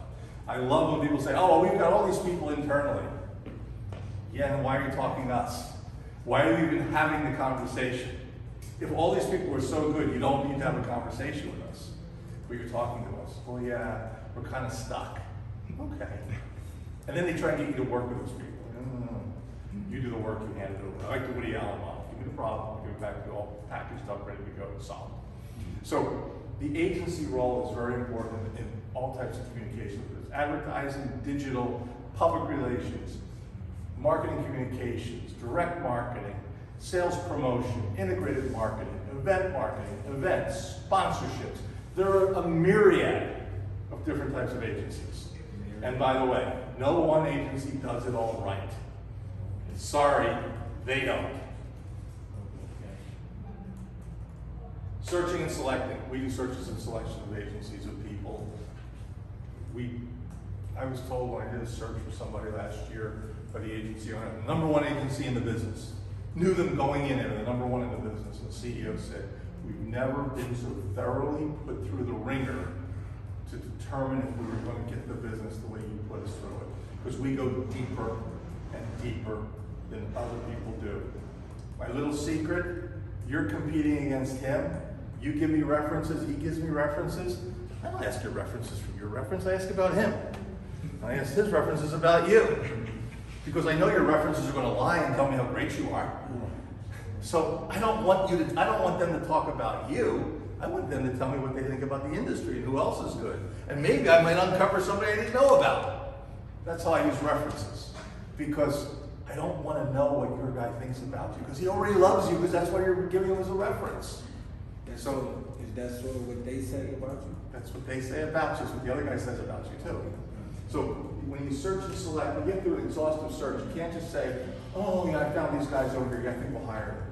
[SPEAKER 1] I love when people say, oh, we've got all these people internally. Yeah, and why are you talking to us? Why are you even having the conversation? If all these people are so good, you don't need to have a conversation with us. But you're talking to us. Well, yeah, we're kind of stuck. Okay. And then they try and get you to work with those people. You do the work, you hand it over. I like the Woody Allen model. Give me the problem, give it back to you all packaged up, ready to go, solved. So the agency role is very important in all types of communication. There's advertising, digital, public relations, marketing communications, direct marketing, sales promotion, integrated marketing, events, sponsorships. There are a myriad of different types of agencies. And by the way, no one agency does it all right. Sorry, they don't. Searching and selecting. We do searches and selections of agencies of people. I was told when I did a search for somebody last year by the agency owner, the #1 agency in the business. Knew them going in, they were the #1 in the business. And the CEO said, we've never been so thoroughly put through the ringer to determine if we were going to get the business the way you put us through it. Because we go deeper and deeper than other people do. My little secret, you're competing against him. You give me references, he gives me references. I don't ask your references from your reference, I ask about him. I ask his references about you. Because I know your references are going to lie and tell me how great you are. So I don't want them to talk about you. I want them to tell me what they think about the industry and who else is good. And maybe I might uncover somebody I didn't know about. That's how I use references. Because I don't want to know what your guy thinks about you. Because he already loves you, because that's why you're giving him as a reference. So
[SPEAKER 4] is that sort of what they say about you?
[SPEAKER 1] that's what they say about you. It's what the other guy says about you too. So when you search and select, when you get through an exhaustive search, you can't just say, oh yeah, I found these guys over here, I think we'll hire them.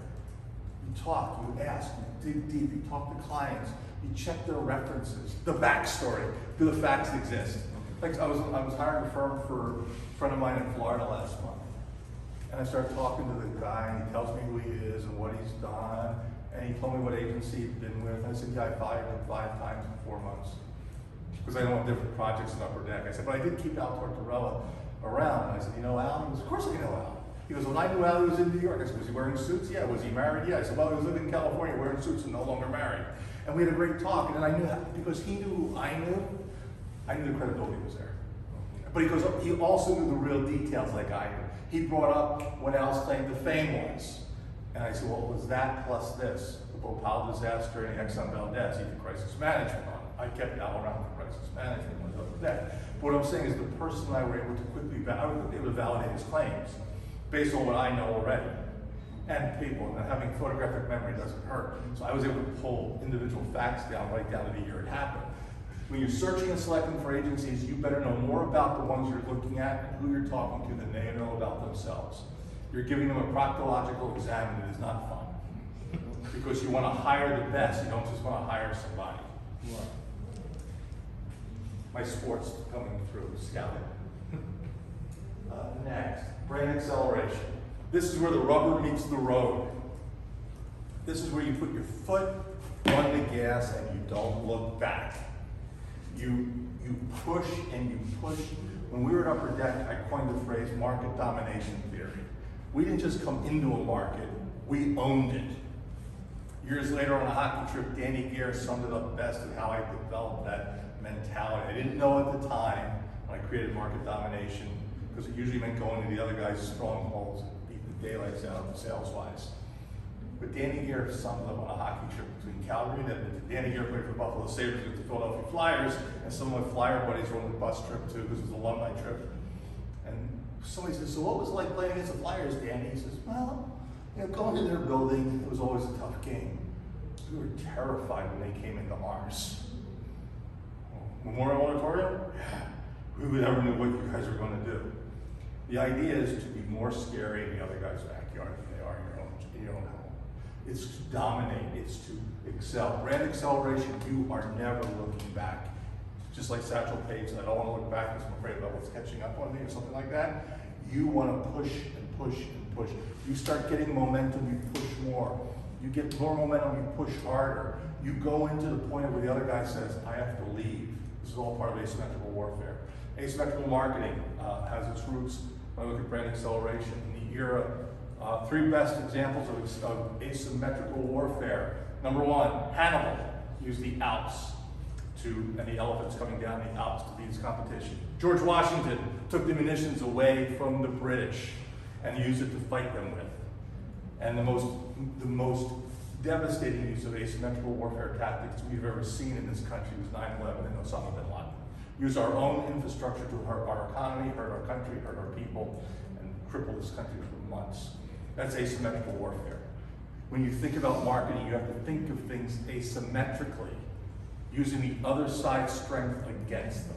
[SPEAKER 1] You talk, you ask, you dig deep, you talk to clients, you check their references, the backstory, do the facts exist? Like I was hiring a firm for a friend of mine in Florida last month. And I started talking to the guy, and he tells me who he is and what he's done. And he told me what agency he'd been with. I said, yeah, I fired him 5 times in 4 months. Because I don't have different projects in Upper Deck. I said, but I did keep Al Tortorella around. And I said, you know Al? He goes, of course I know Al. He goes, when I knew Al, he was in New York. I said, was he wearing suits? Yeah. Was he married? Yeah. I said, well, he was living in California wearing suits and no longer married. And we had a great talk. And then I knew, because he knew who I knew the credibility was there. But he goes, he also knew the real details like I knew. He brought up what Al's claim to fame was. And I said, well, it was that plus this, the Bhopal disaster and the Exxon Valdez, he did crisis management on it. I kept Al around for crisis management and other than that. But what I'm saying is the person and I were able to quickly, I was able to validate his claims based on what I know already. And people, and having photographic memory doesn't hurt. So I was able to pull individual facts down, right down to the year it happened. When you're searching and selecting for agencies, you better know more about the ones you're looking at and who you're talking to than they know about themselves. You're giving them a proctological exam, and it is not fun. Because you want to hire the best, you don't just want to hire somebody. My sports coming through, scouting. Next, brain acceleration. This is where the rubber meets the road. This is where you put your foot on the gas and you don't look back. You push and you push. When we were at Upper Deck, I coined the phrase market domination theory. We didn't just come into a market, we owned it. Years later on a hockey trip, Danny Gear summed it up best in how I developed that mentality. I didn't know at the time when I created market domination, because it usually meant going to the other guy's strongholds and beating the daylights out of them sales-wise. But Danny Gear summed it up on a hockey trip between Calgary and Edmonton. Danny Gear played for Buffalo Sabres with the Philadelphia Flyers, and some of my Flyer buddies were on the bus trip too, because it was an alumni trip. And somebody says, so what was it like playing against the Flyers, Danny? He says, well, going to their building, it was always a tough game. We were terrified when they came into ours. Memorial Auditorium? Yeah. Who would ever knew what you guys were going to do? The idea is to be more scary in the other guy's backyard than they are in your own home. It's to dominate, it's to excel. Brand acceleration, you are never looking back. Just like Satchel Paige said, I don't want to look back because I'm afraid about what's catching up on me or something like that. You want to push and push and push. You start getting momentum, you push more. You get more momentum, you push harder. You go into the point where the other guy says, I have to leave. This is all part of asymmetrical warfare. Asymmetrical marketing has its roots when I look at brand acceleration in the era. 3 best examples of asymmetrical warfare. Number 1, Hannibal used the Alps and the elephants coming down the Alps to beat his competition. George Washington took the munitions away from the British. and use it to fight them with. And the most devastating use of asymmetrical warfare tactics we've ever seen in this country was 9/11 and Osama bin Laden. Use our own infrastructure to hurt our economy, hurt our country, hurt our people, and cripple this country for months. That's asymmetrical warfare. When you think about marketing, you have to think of things asymmetrically, using the other side's strength against them.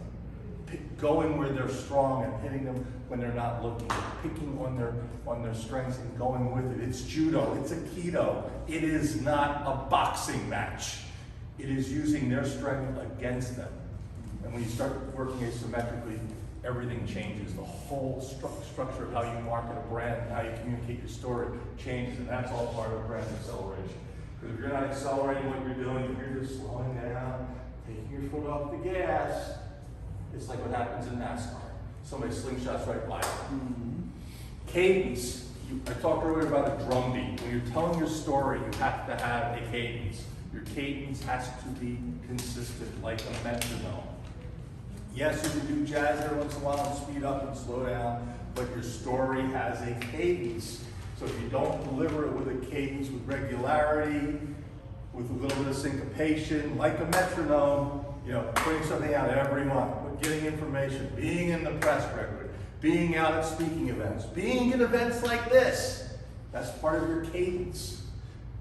[SPEAKER 1] Going where they're strong and hitting them when they're not looking, picking on their strengths and going with it. It's judo, it's aikido. It is not a boxing match. It is using their strength against them. And when you start working asymmetrically, everything changes. The whole structure of how you market a brand and how you communicate your story changes, and that's all part of brand acceleration. Because if you're not accelerating what you're doing, if you're just slowing down, taking your foot off the gas, it's like what happens in NASCAR. Somebody slingshots right by you. Cadence. I talked earlier about a drumbeat. When you're telling your story, you have to have a cadence. Your cadence has to be consistent, like a metronome. Yes, you can do jazz every once in a while and speed up and slow down, but your story has a cadence. So if you don't deliver it with a cadence, with regularity, with a little bit of syncopation, like a metronome, putting something out every month, but getting information, being in the press regularly, being out at speaking events, being at events like this, that's part of your cadence.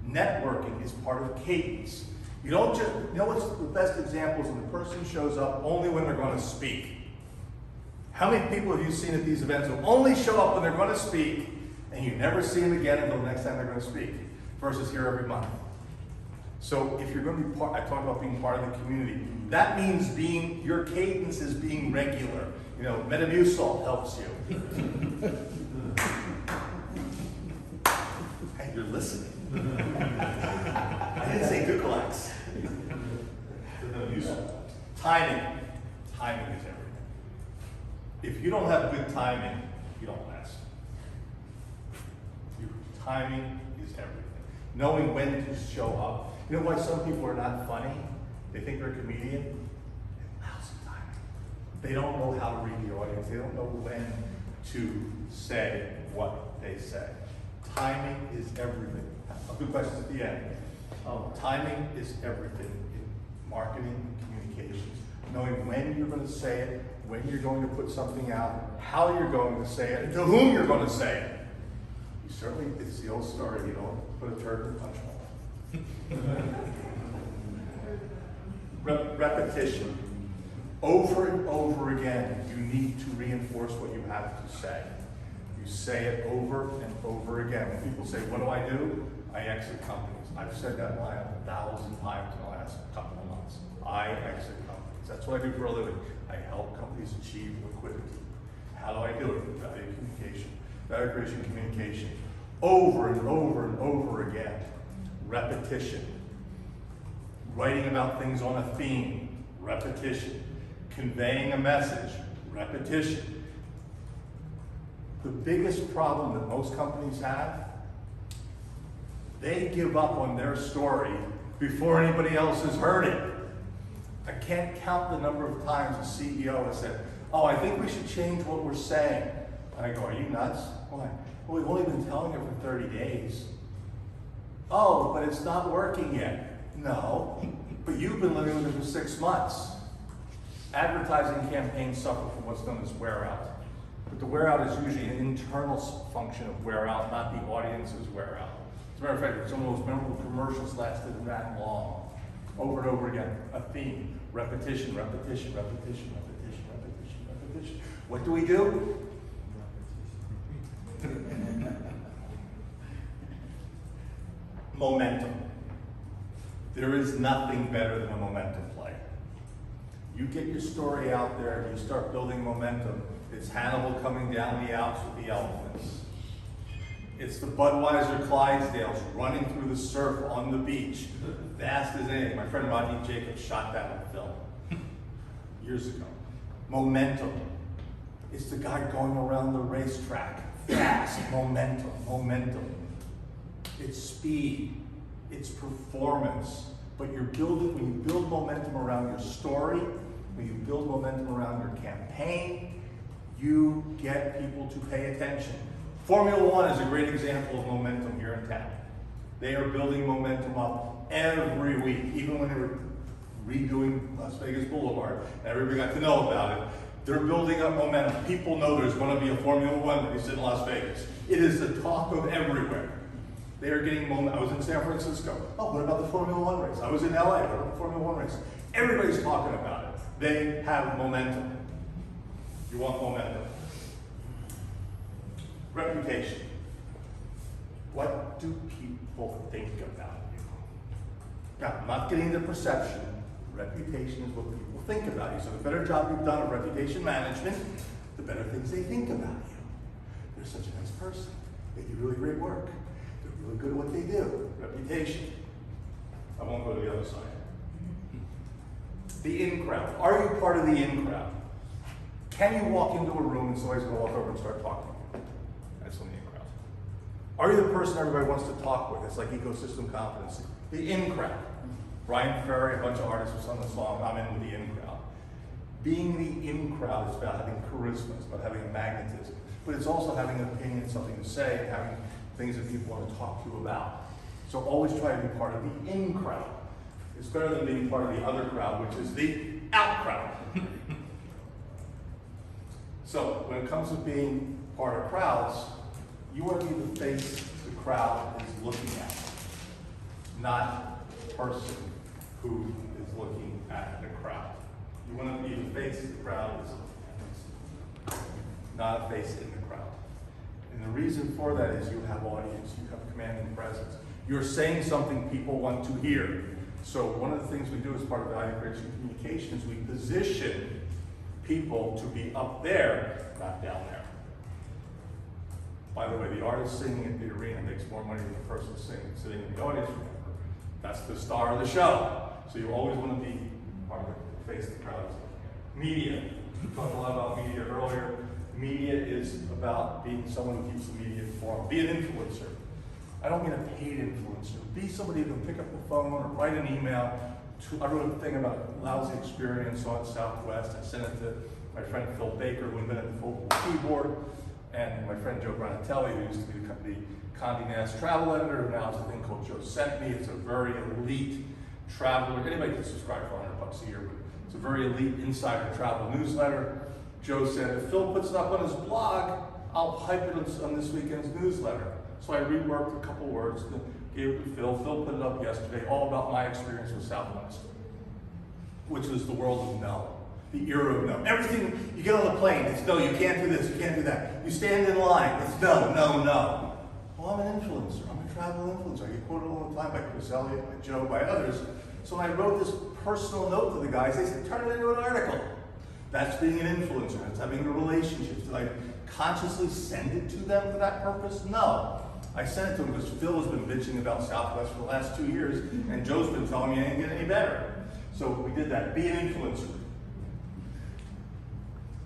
[SPEAKER 1] Networking is part of cadence. You don't just, what's the best example is when the person shows up only when they're going to speak. How many people have you seen at these events who only show up when they're going to speak and you never see them again until the next time they're going to speak, versus here every month? So if you're going to be part, I talk about being part of the community. That means your cadence is being regular. Metamucil helps you. Hey, you're listening. I didn't say Dukalex. Timing. Timing is everything. If you don't have good timing, you don't last. Your timing is everything. Knowing when to show up. You know why some people are not funny? They think they're a comedian. Lousy timing. They don't know how to read the audience. They don't know when to say what they say. Timing is everything. Good questions at the end. Timing is everything in marketing and communications. Knowing when you're going to say it, when you're going to put something out, how you're going to say it, and to whom you're going to say it. You certainly, it's the old story, you don't put a turd in a punch bowl. Repetition. Over and over again, you need to reinforce what you have to say. You say it over and over again. When people say, what do? I exit companies. I've said that line 1,000 times in the last couple of months. I exit companies. That's what I do for a living. I help companies achieve liquidity. How do I do it? Value communication. Value creation communication. Over and over and over again. Repetition. Writing about things on a theme. Repetition. Conveying a message. Repetition. The biggest problem that most companies have, they give up on their story before anybody else has heard it. I can't count the number of times a CEO has said, I think we should change what we're saying. And I go, are you nuts? Why? Well, we've only been telling it for 30 days. Oh, but it's not working yet. No, but you've been living with it for 6 months. Advertising campaigns suffer from what's known as wear out. But the wear out is usually an internal function of wear out, not the audience's wear out. As a matter of fact, some of those memorable commercials lasted that long. Over and over again, a theme, repetition, repetition, repetition, repetition, repetition, repetition. What do we do? Momentum. There is nothing better than a momentum play. You get your story out there and you start building momentum. It's Hannibal coming down the Alps with the elephants. It's the Budweiser Clydesdales running through the surf on the beach, fast as anything. My friend Rodney Jacobs shot that on film years ago. Momentum. It's the guy going around the racetrack, fast, momentum, momentum. It's speed, it's performance. But when you build momentum around your story, when you build momentum around your campaign, you get people to pay attention. Formula One is a great example of momentum here in town. They are building momentum up every week, even when they were redoing Las Vegas Boulevard, and everybody got to know about it. They're building up momentum. People know there's going to be a Formula One race in Las Vegas. It is the talk of everywhere. They are getting momentum. I was in San Francisco. Oh, what about the Formula One race? I was in LA. What about the Formula One race? Everybody's talking about it. They have momentum. You want momentum. Reputation. What do people think about you? Now, I'm not getting into perception. Reputation is what people think about you. So the better job you've done of reputation management, the better things they think about you. They're such a nice person. They do really great work. They're really good at what they do. Reputation. I won't go to the other side. The in crowd. Are you part of the in crowd? Can you walk into a room and somebody's going to walk over and start talking to you? That's on the in crowd. Are you the person everybody wants to talk with? It's like ecosystem competency. The in crowd. Brian Ferry, a bunch of artists who sung the song, I'm in with the in crowd. Being the in crowd is about having charisma, it's about having a magnetism, but it's also having an opinion, something to say, and having things that people want to talk to you about. So always try to be part of the in crowd. It's better than being part of the other crowd, which is the out crowd. So when it comes to being part of crowds, you want to be the face the crowd is looking at, not the person who is looking at the crowd. You want to be the face the crowd is looking at, not a face in the crowd. And the reason for that is you have audience, you have commanding presence. You're saying something people want to hear. So one of the things we do as part of value creation communication is we position people to be up there, not down there. By the way, the artist singing at the arena makes more money than the person sitting in the audience, remember. That's the star of the show. So you always want to be part of the face of the crowd. Media. We talked a lot about media earlier. Media is about being someone who keeps the media informed. Be an influencer. I don't mean a paid influencer. Be somebody who can pick up the phone or write an email. I wrote a thing about lousy experience on Southwest. I sent it to my friend Phil Baker, who invented the foldable keyboard, and my friend Joe Granatelli, who used to be the Condé Nast travel editor, who now has a thing called Joe Sent Me. It's a very elite traveler. Anybody can subscribe for $100 a year, but it's a very elite insider travel newsletter. Joe said, if Phil puts it up on his blog, I'll hype it on this weekend's newsletter. So I reworked a couple words, gave it to Phil. Phil put it up yesterday, all about my experience with Southwest, which was the world of no, the era of no. Everything, you get on the plane, it's no, you can't do this, you can't do that. You stand in line, it's no, no, no. Well, I'm an influencer, I'm a travel influencer. I get quoted all the time by Chris Elliott, by Joe, by others. So when I wrote this personal note to the guys, they said, turn it into an article. That's being an influencer, that's having a relationship. Did I consciously send it to them for that purpose? No. I sent it to him because Phil has been bitching about Southwest for the last 2 years, and Joe's been telling me it ain't getting any better. So we did that. Be an influencer.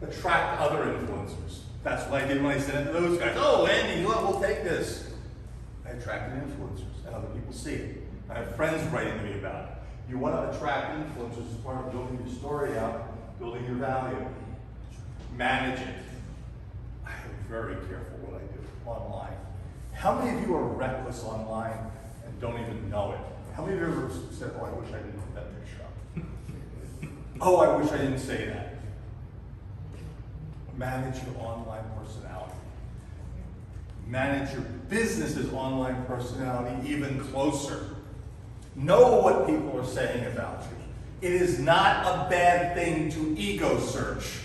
[SPEAKER 1] Attract other influencers. That's what I did when I sent it to those guys. Oh, Andy, you know what? We'll take this. I attracted influencers, and other people see it. I have friends writing to me about it. You want to attract influencers as part of building your story out, building your value. Manage it. I am very careful what I do online. How many of you are reckless online and don't even know it? How many of you ever said, oh, I wish I didn't put that picture up? Oh, I wish I didn't say that. Manage your online personality. Manage your business's online personality even closer. Know what people are saying about you. It is not a bad thing to ego search.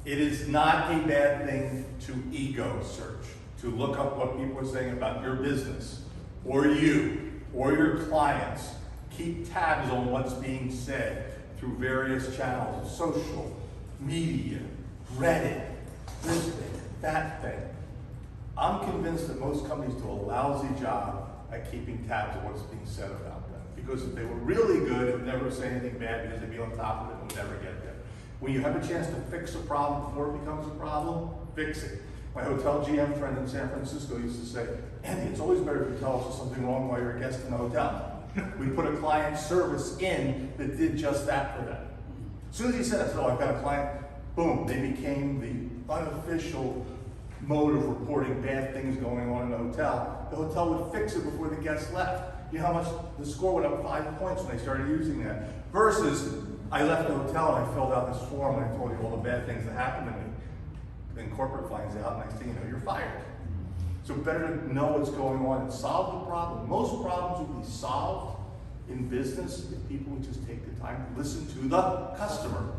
[SPEAKER 1] It is not a bad thing to ego search. To look up what people are saying about your business, or you, or your clients. Keep tabs on what's being said through various channels, social, media, Reddit, this thing, that thing. I'm convinced that most companies do a lousy job at keeping tabs on what's being said about them. Because if they were really good, they would never say anything bad because they'd be on top of it and would never get there. When you have a chance to fix a problem before it becomes a problem, fix it. My hotel GM friend in San Francisco used to say, Andy, it's always better if you tell us there's something wrong while you're a guest in the hotel. We put a client service in that did just that for them. As soon as he said, oh, I've got a client, boom, they became the unofficial mode of reporting bad things going on in the hotel would fix it before the guests left. You know how much the score went up 5 points when they started using that. Versus, I left the hotel and I filled out this form and I told you all the bad things that happened to me. Then corporate finds out, next thing you know, you're fired. So better to know what's going on and solve the problem. Most problems will be solved in business if people would just take the time to listen to the customer.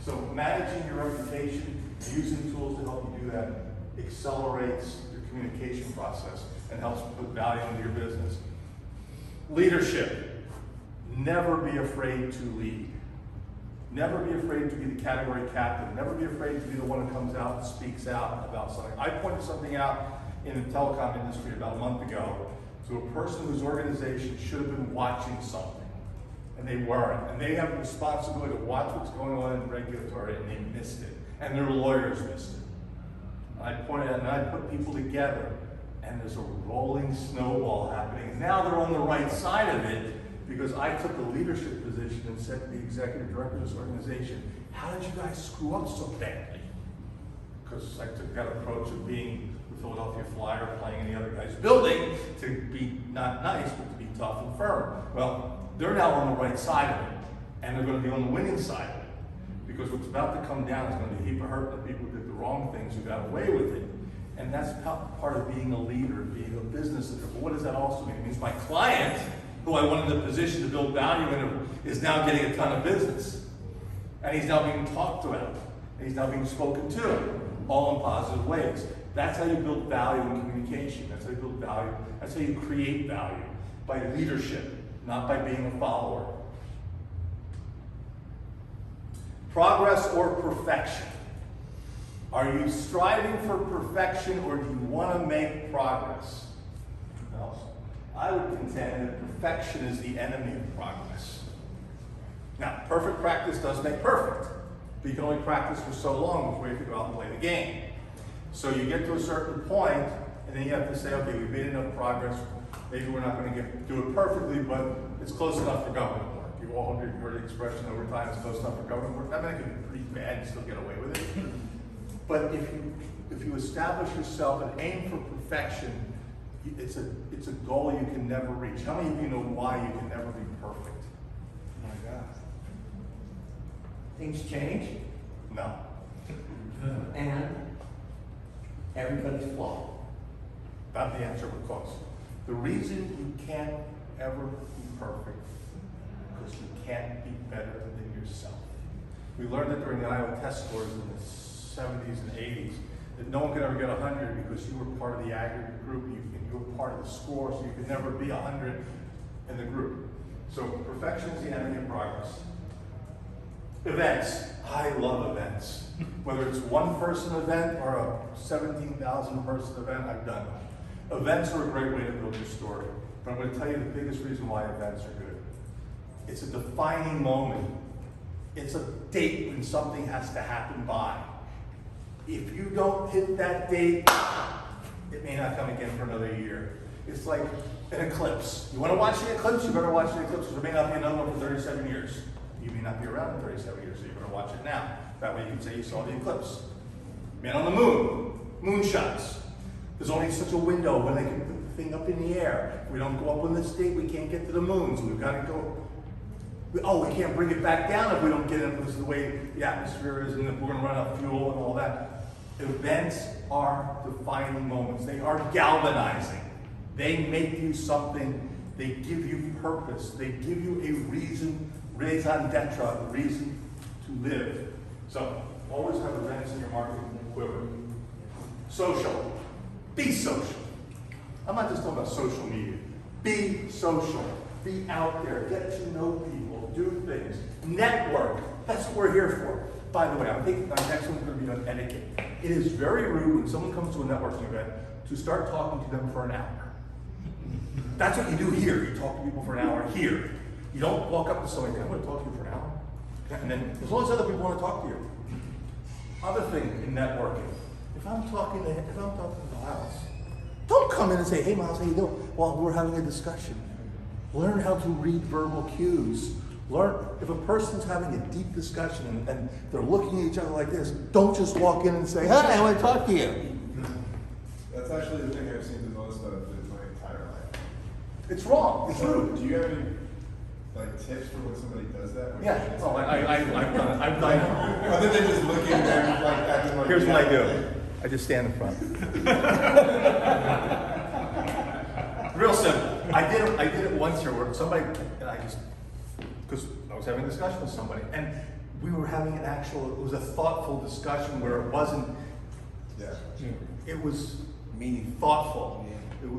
[SPEAKER 1] So managing your reputation, using tools to help you do that, accelerates your communication process and helps put value into your business. Leadership. Never be afraid to lead. Never be afraid to be the category captain. Never be afraid to be the one who comes out and speaks out about something. I pointed something out in the telecom industry about a month ago to a person whose organization should have been watching something, and they weren't. And they have a responsibility to watch what's going on in regulatory, and they missed it. And their lawyers missed it. I pointed out, and I put people together, and there's a rolling snowball happening. And now they're on the right side of it, because I took a leadership position and said to the executive director of this organization, how did you guys screw up so badly? Because I took that approach of being the Philadelphia Flyer playing in the other guy's building to be not nice, but to be tough and firm. Well, they're now on the right side of it, and they're going to be on the winning side of it. Because what's about to come down is going to be a heap of hurt the people who did the wrong things who got away with it. And that's part of being a leader, being a business leader. But what does that also mean? It means my client, who I wanted in the position to build value in, is now getting a ton of business. And he's now being talked about. And he's now being spoken to, all in positive ways. That's how you build value in communication. That's how you build value. That's how you create value. By leadership, not by being a follower. Progress or perfection? Are you striving for perfection, or do you want to make progress? No. I would contend that perfection is the enemy of progress. Now, perfect practice does make perfect, but you can only practice for so long before you have to go out and play the game. So you get to a certain point, and then you have to say, okay, we've made enough progress. Maybe we're not going to do it perfectly, but it's close enough for government work. You've all heard the expression over time, it's close enough for government work. That can be pretty bad and still get away with it. But if you establish yourself and aim for perfection, it's a goal you can never reach. How many of you know why you can never be perfect?
[SPEAKER 4] Oh my God.
[SPEAKER 2] Things change,
[SPEAKER 1] No.
[SPEAKER 2] and everybody's flawed.
[SPEAKER 1] Not the answer, but close. The reason you can't ever be perfect because you can't be better than yourself. We learned that during the Iowa test scores in the 70s and 80s, that no one could ever get 100 because you were part of the aggregate group, you were part of the score, so you could never be 100 in the group. So perfection is the enemy of progress. Events. I love events. Whether it's one person event or a 17,000 person event, I've done them. Events are a great way to build your story. But I'm going to tell you the biggest reason why events are good. It's a defining moment. It's a date when something has to happen by. If you don't hit that date, it may not come again for another year. It's like an eclipse. You want to watch the eclipse? You better watch the eclipse, because there may not be another one for 37 years. You may not be around in 37 years, so you better watch it now. That way you can say you saw the eclipse. Man on the moon, moonshots. There's only such a window when they can put the thing up in the air. If we don't go up on this date, we can't get to the moon, so we've got to go. We can't bring it back down if we don't get it, because of the way the atmosphere is, and if we're going to run out of fuel and all that. Events are defining moments. They are galvanizing. They make you something. They give you purpose. They give you a reason, raison d'etre, a reason to live. So, always have events in your marketing quiver. Social. Be social. I'm not just talking about social media. Be social. Be out there. Get to know people. Do things. Network. That's what we're here for. By the way, I think my next one's going to be on etiquette. It is very rude when someone comes to a networking event to start talking to them for an hour. That's what you do here. You talk to people for an hour here. You don't walk up to somebody and say, I'm going to talk to you for an hour. And then, as long as other people want to talk to you. Other thing in networking, if I'm talking to Miles, don't come in and say, hey Miles, how you doing? Well, we're having a discussion. Learn how to read verbal cues. Learn, if a person's having a deep discussion and they're looking at each other like this, don't just walk in and say, hey, I want to talk to you.
[SPEAKER 3] actually the thing I've seen the most of in my entire life.
[SPEAKER 1] It's wrong, it's rude.
[SPEAKER 3] Do you have any like tips for when somebody does that? When
[SPEAKER 1] Yeah,
[SPEAKER 3] it's-
[SPEAKER 1] oh, I've done it, I've done it.
[SPEAKER 3] Other than just looking there like acting like.
[SPEAKER 1] Here's what I do. I just stand in front. Real simple. I did it once here where somebody, and I just, because I was having a discussion with somebody, and we were having an actual, it was a thoughtful discussion where it wasn't,
[SPEAKER 3] Yeah.
[SPEAKER 1] it was
[SPEAKER 4] Meaning.
[SPEAKER 1] thoughtful.
[SPEAKER 4] Yeah.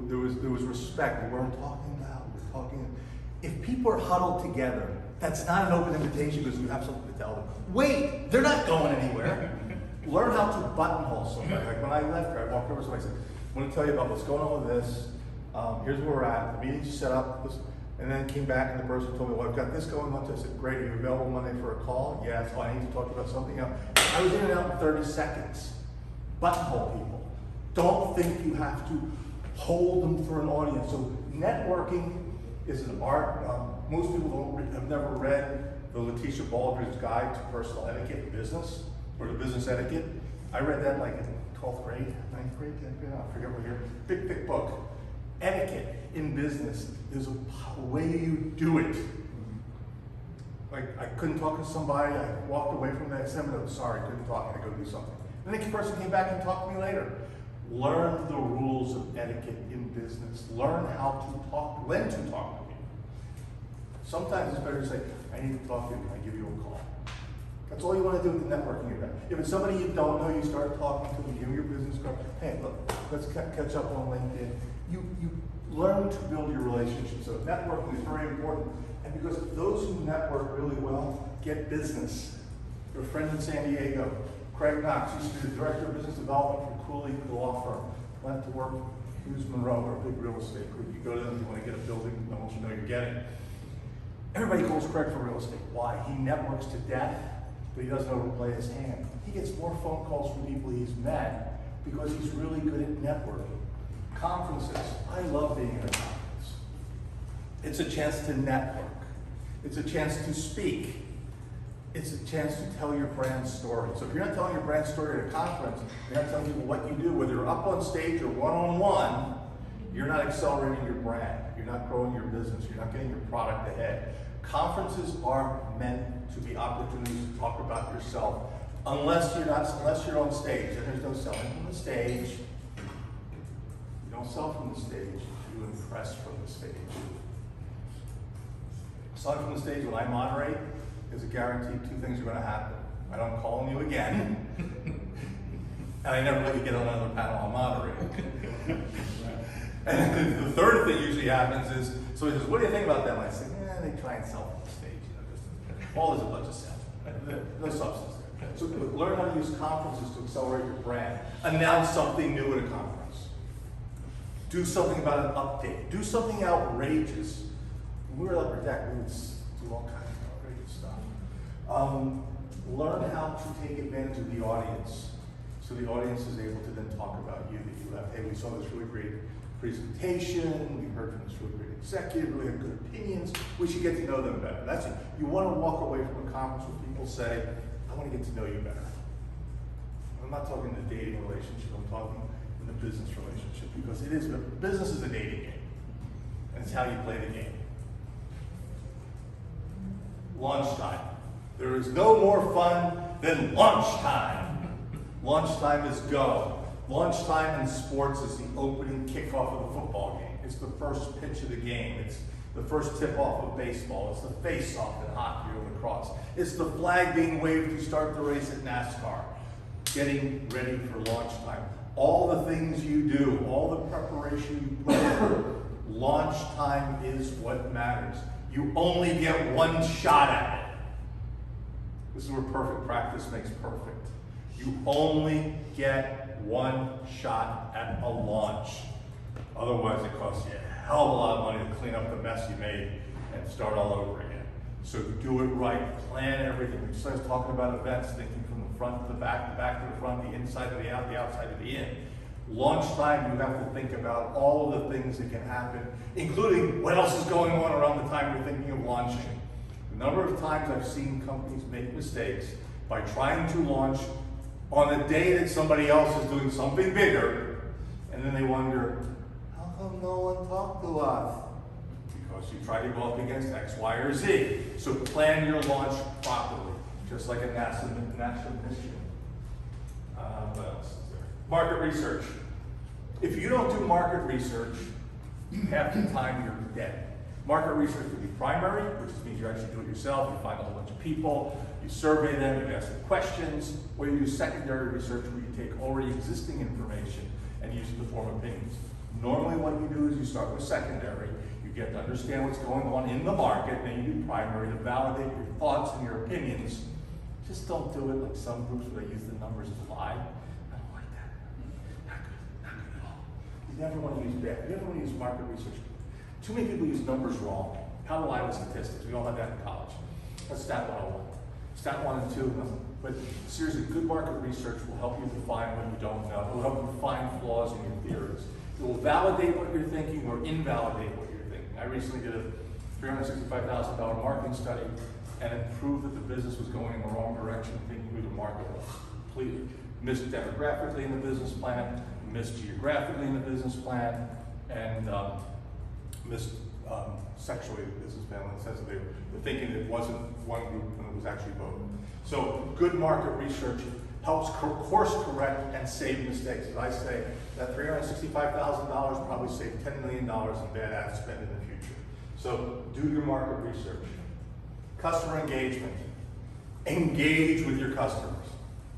[SPEAKER 1] There was respect. We weren't talking loud. We were talking. If people are huddled together, that's not an open invitation because you have something to tell them. Wait, they're not going anywhere. Learn how to buttonhole somebody. Like when I left here, I walked over to somebody and said, I want to tell you about what's going on with this. Here's where we're at. The meeting's set up. And then came back and the person told me, well, I've got this going on. I said, great, are you available Monday for a call? Yes. Oh, I need to talk about something else. I was in and out in 30 seconds. Buttonhole people. Don't think you have to hold them for an audience. So networking is an art. Most people have never read the Letitia Baldridge Guide to Personal Etiquette in Business, or to Business Etiquette. I read that like in 12th grade, 9th grade, 10th grade, I forget what year. Big, thick book. Etiquette in business is a way you do it. Like I couldn't talk to somebody, I walked away from that seminar, sorry, couldn't talk, I had to go do something. The next person came back and talked to me later. Learn the rules of etiquette in business. Learn how to talk, when to talk to people. Sometimes it's better to say, I need to talk to you, can I give you a call? That's all you want to do with the networking event. If it's somebody you don't know, you start talking to them, give them your business card. Hey, look, let's catch up on LinkedIn. You learn to build your relationship. So networking is very important. And because those who network really well get business. Your friend in San Diego, Craig Knox, used to be the director of business development for Cooley, the law firm. Went to work Hughes Monroe, or a big real estate group. You go to them, you want to get a building, no one should know you're getting. Everybody calls Craig for real estate. Why? He networks to death, but he doesn't overplay his hand. He gets more phone calls from people he's met because he's really good at networking. Conferences. I love being at a conference. It's a chance to network. It's a chance to speak. It's a chance to tell your brand story. So if you're not telling your brand story at a conference, you're not telling people what you do, whether you're up on stage or one-on-one, you're not accelerating your brand. You're not growing your business. You're not getting your product ahead. Conferences are meant to be opportunities to talk about yourself. Unless you're on stage, and there's no selling from the stage. You don't sell from the stage, you impress from the stage. Selling from the stage, when I moderate, is a guaranteed two things are going to happen. I don't call on you again, and I never really get on another panel I'll moderate. And the third thing usually happens is, so he says, what do you think about them? I say, they try and sell from the stage, just all is a bunch of sales, no substance there. So learn how to use conferences to accelerate your brand. Announce something new at a conference. Do something about an update. Do something outrageous. When we were at Upper Deck, we would do all kinds of outrageous stuff. Learn how to take advantage of the audience, so the audience is able to then talk about you, that you left. Hey, we saw this really great presentation, we heard from this really great executive, really had good opinions, we should get to know them better. That's it. You want to walk away from a conference where people say, I want to get to know you better. I'm not talking the dating relationship, I'm talking in the business relationship, because business is a dating game, and it's how you play the game. Lunchtime. There is no more fun than lunchtime. Lunchtime is go. Lunchtime in sports is the opening kickoff of the football game. It's the first pitch of the game. It's the first tip-off of baseball. It's the face-off in hockey or lacrosse. It's the flag being waved to start the race at NASCAR. Getting ready for launch time. All the things you do, all the preparation you put in, launch time is what matters. You only get one shot at it. This is where perfect practice makes perfect. You only get one shot at a launch. Otherwise, it costs you a hell of a lot of money to clean up the mess you made and start all over again. So do it right, plan everything. We started talking about events, thinking from the front to the back to the front, the inside to the out, the outside to the in. Launch time, you have to think about all of the things that can happen, including what else is going on around the time you're thinking of launching. The number of times I've seen companies make mistakes by trying to launch on a day that somebody else is doing something bigger, And then they wonder, how come no one talked to us? Because you try to go up against X, Y, or Z. So plan your launch properly, just like a NASA mission. What else is there? Market research. If you don't do market research, half the time you're dead. Market research could be primary, which means you actually do it yourself. You find a whole bunch of people, you survey them, you ask them questions, or you do secondary research where you take already existing information and use it to form opinions. Normally what you do is you start with secondary, you get to understand what's going on in the market, and then you do primary to validate your thoughts and your opinions. Just don't do it like some groups where they use the numbers to lie. I don't like that. Not good at all. You never want to use that. You never want to use market research. Too many people use numbers wrong. How to lie with statistics. We all had that in college. That's stat 101. Stat 1 and 2, no. But seriously, good market research will help you define what you don't know. It will help you find flaws in your theories. It will validate what you're thinking or invalidate what you're thinking. I recently did a $365,000 marketing study, and it proved that the business was going in the wrong direction, thinking we would market completely. Missed demographically in the business plan, missed geographically in the business plan, and missed sexually in the business plan in the sense that they were thinking it wasn't one group when it was actually both. So good market research helps course correct and save mistakes. As I say, that $365,000 probably saved $10 million in bad ad spend in the future. So do your market research. Customer engagement. Engage with your customers.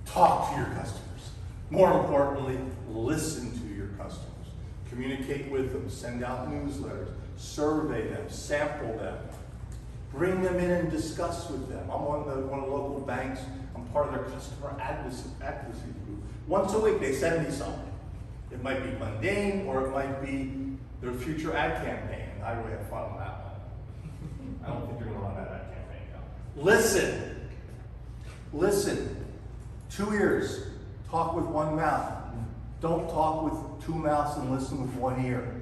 [SPEAKER 1] Talk to your customers. More importantly, listen to your customers. Communicate with them, send out newsletters, survey them, sample them, bring them in and discuss with them. I'm on one of the local banks. I'm part of their customer advocacy group. Once a week, they send me something. It might be mundane, or it might be their future ad campaign. I really have fun with that one. I don't think you're going to run that ad campaign now. Listen. Listen. 2 ears. Talk with one mouth. Don't talk with 2 mouths and listen with 1 ear.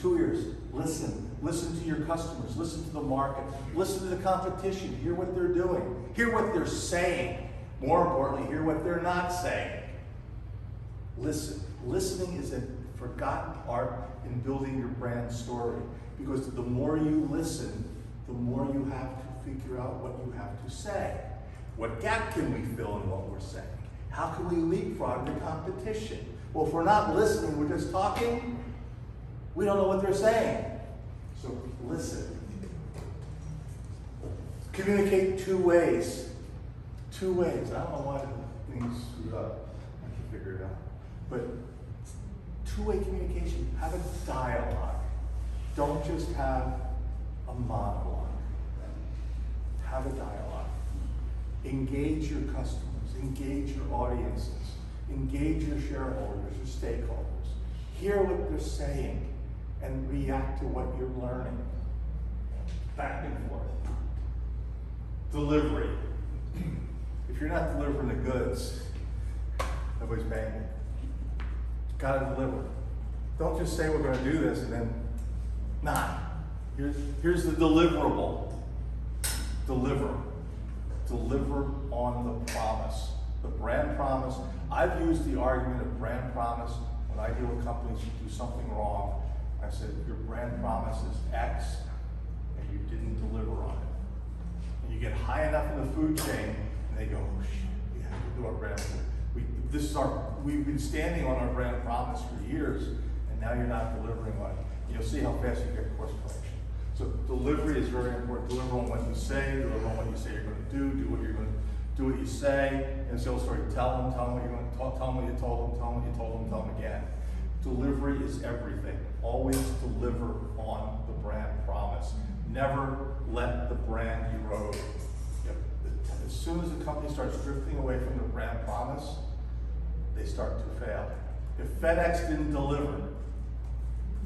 [SPEAKER 1] 2 ears. Listen. Listen to your customers. Listen to the market. Listen to the competition. Hear what they're doing. Hear what they're saying. More importantly, hear what they're not saying. Listen. Listening is a forgotten art in building your brand story. Because the more you listen, the more you have to figure out what you have to say. What gap can we fill in what we're saying? How can we leapfrog the competition? Well, if we're not listening, we're just talking, we don't know what they're saying. So listen. Communicate 2 ways. 2 ways. I don't know why things screwed up. I can figure it out. But 2-way communication. Have a dialogue. Don't just have a monologue. Have a dialogue. Engage your customers. Engage your audiences. Engage your shareholders, your stakeholders. Hear what they're saying and react to what you're learning. Back and forth. Delivery. If you're not delivering the goods, nobody's paying you. Gotta deliver. Don't just say we're going to do this and then not. Here's the deliverable. Deliver. Deliver on the promise. The brand promise. I've used the argument of brand promise when I deal with companies who do something wrong. I said, your brand promise is X, and you didn't deliver on it. And you get high enough in the food chain, and they go, oh shit, we have to do our brand. We've been standing on our brand promise for years, and now you're not delivering on it. You'll see how fast you get course correction. So delivery is very important. Deliver on what you say, deliver on what you say you're going to do what you're going to do what you say, and it's the old story, tell them what you're going to tell them what you told them, tell them what you told them, tell them again. Delivery is everything. Always deliver on the brand promise. Never let the brand erode. As soon as the company starts drifting away from the brand promise, they start to fail. If FedEx didn't deliver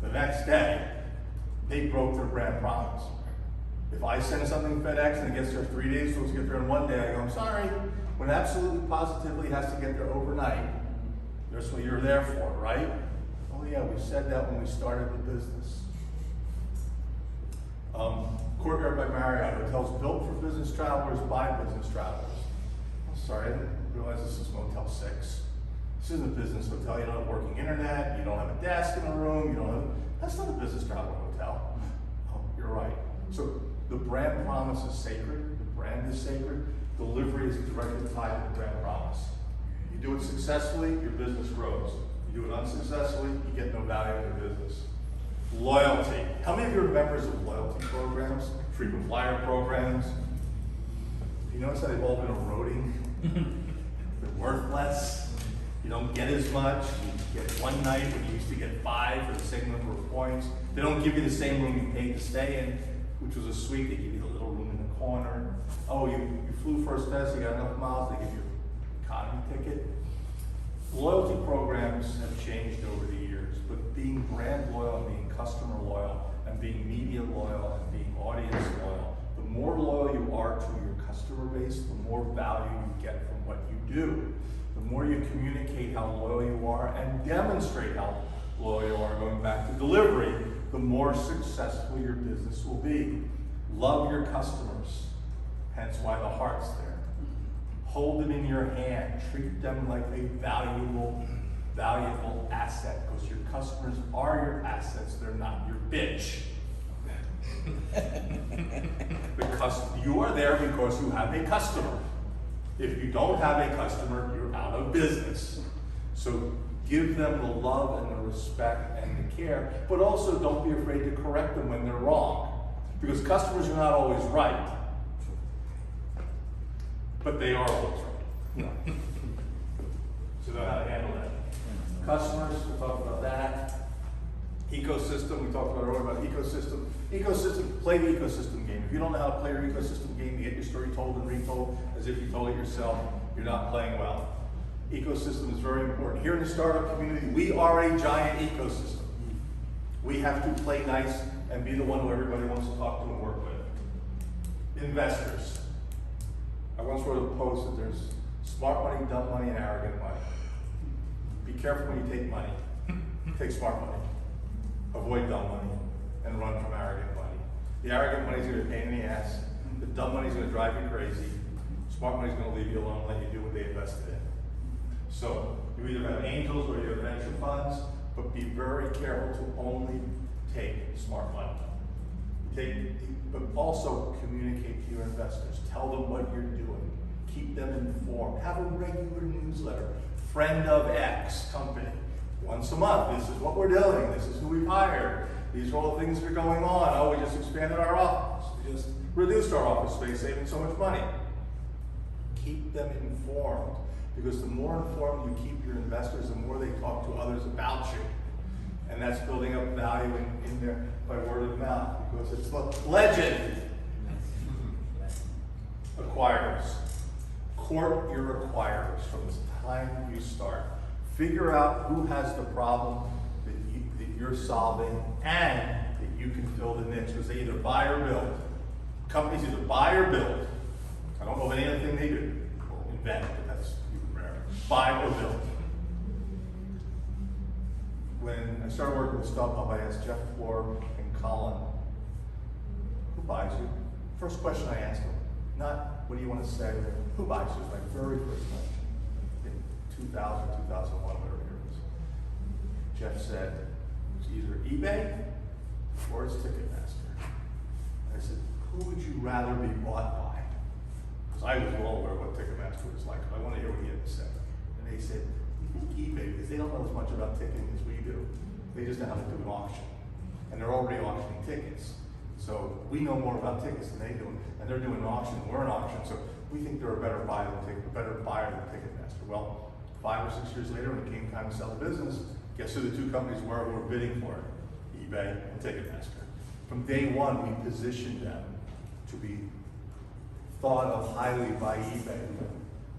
[SPEAKER 1] the next day, they broke their brand promise. If I send something to FedEx and it gets there 3 days, supposed to get there in 1 day, I go, I'm sorry. When it absolutely positively has to get there overnight, that's what you're there for, right? Oh yeah, we said that when we started the business. Courtyard by Marriott, hotels built for business travelers by business travelers. I'm sorry, I didn't realize this is Motel 6. This isn't a business hotel. You don't have working internet. You don't have a desk in a room. You don't have, that's not a business travel hotel. Oh, you're right. So the brand promise is sacred. The brand is sacred. Delivery is directly tied to the brand promise. You do it successfully, your business grows. You do it unsuccessfully, you get no value in your business. Loyalty. How many of you are members of loyalty programs, frequent flyer programs? You notice how they've all been eroding? They're worthless. You don't get as much. You get one night when you used to get 5 for the same number of points. They don't give you the same room you paid to stay in, which was a suite. They give you a little room in the corner. Oh, you flew first class, you got enough miles, they give you an economy ticket. Loyalty programs have changed over the years, but being brand loyal and being customer loyal and being media loyal and being audience loyal, the more loyal you are to your customer base, the more value you get from what you do. The more you communicate how loyal you are and demonstrate how loyal you are, going back to delivery, the more successful your business will be. Love your customers, hence why the heart's there. Hold them in your hand, treat them like a valuable asset, because your customers are your assets, they're not your bitch. Because you are there because you have a customer. If you don't have a customer, you're out of business. So give them the love and the respect and the care, but also don't be afraid to correct them when they're wrong. Because customers are not always right, but they are always right. So know how to handle that. Customers, we'll talk about that. Ecosystem, we talked about earlier about ecosystem. Ecosystem, play the ecosystem game. If you don't know how to play your ecosystem game, to get your story told and retold as if you told it yourself, you're not playing well. Ecosystem is very important. Here in the startup community, we are a giant ecosystem. We have to play nice and be the one who everybody wants to talk to and work with. Investors. I once wrote a post that there's smart money, dumb money, and arrogant money. Be careful when you take money. Take smart money. Avoid dumb money and run from arrogant money. The arrogant money is going to be a pain in the ass. The dumb money is going to drive you crazy. Smart money is going to leave you alone and let you do what they invested in. So you either have angels or you have venture funds, but be very careful to only take smart money. But also communicate to your investors. Tell them what you're doing. Keep them informed. Have a regular newsletter. Friend of X company. Once a month, this is what we're doing. This is who we've hired. These are all the things that are going on. Oh, we just expanded our office. We just reduced our office space, saving so much money. Keep them informed. Because the more informed you keep your investors, the more they talk to others about you. And that's building up value in there by word of mouth, because it's legend. Acquirers. Court your acquirers from the time you start. Figure out who has the problem that you're solving and that you can fill the niche, because they either buy or build. Companies either buy or build. I don't know of any other thing they do. Invent, but that's even rare. Buy or build. When I started working with StubHub, I asked Jeff Floor and Colin, who buys you? First question I asked them, not what do you want to say, who buys you? My very first question in 2000, 2001, whatever year it was. Jeff said, it's either eBay or it's Ticketmaster. I said, who would you rather be bought by? Because I was well aware what Ticketmaster was like, but I want to hear what he had to say. And they said, eBay, because they don't know as much about ticketing as we do. They just know how to do an auction. And they're already auctioning tickets. So we know more about tickets than they do. And they're doing an auction, we're an auction. So we think they're a better buyer than Ticketmaster. Well, 5 or 6 years later, when it came time to sell the business, guess who the two companies were who were bidding for it? eBay and Ticketmaster. From day one, we positioned them to be thought of highly by eBay.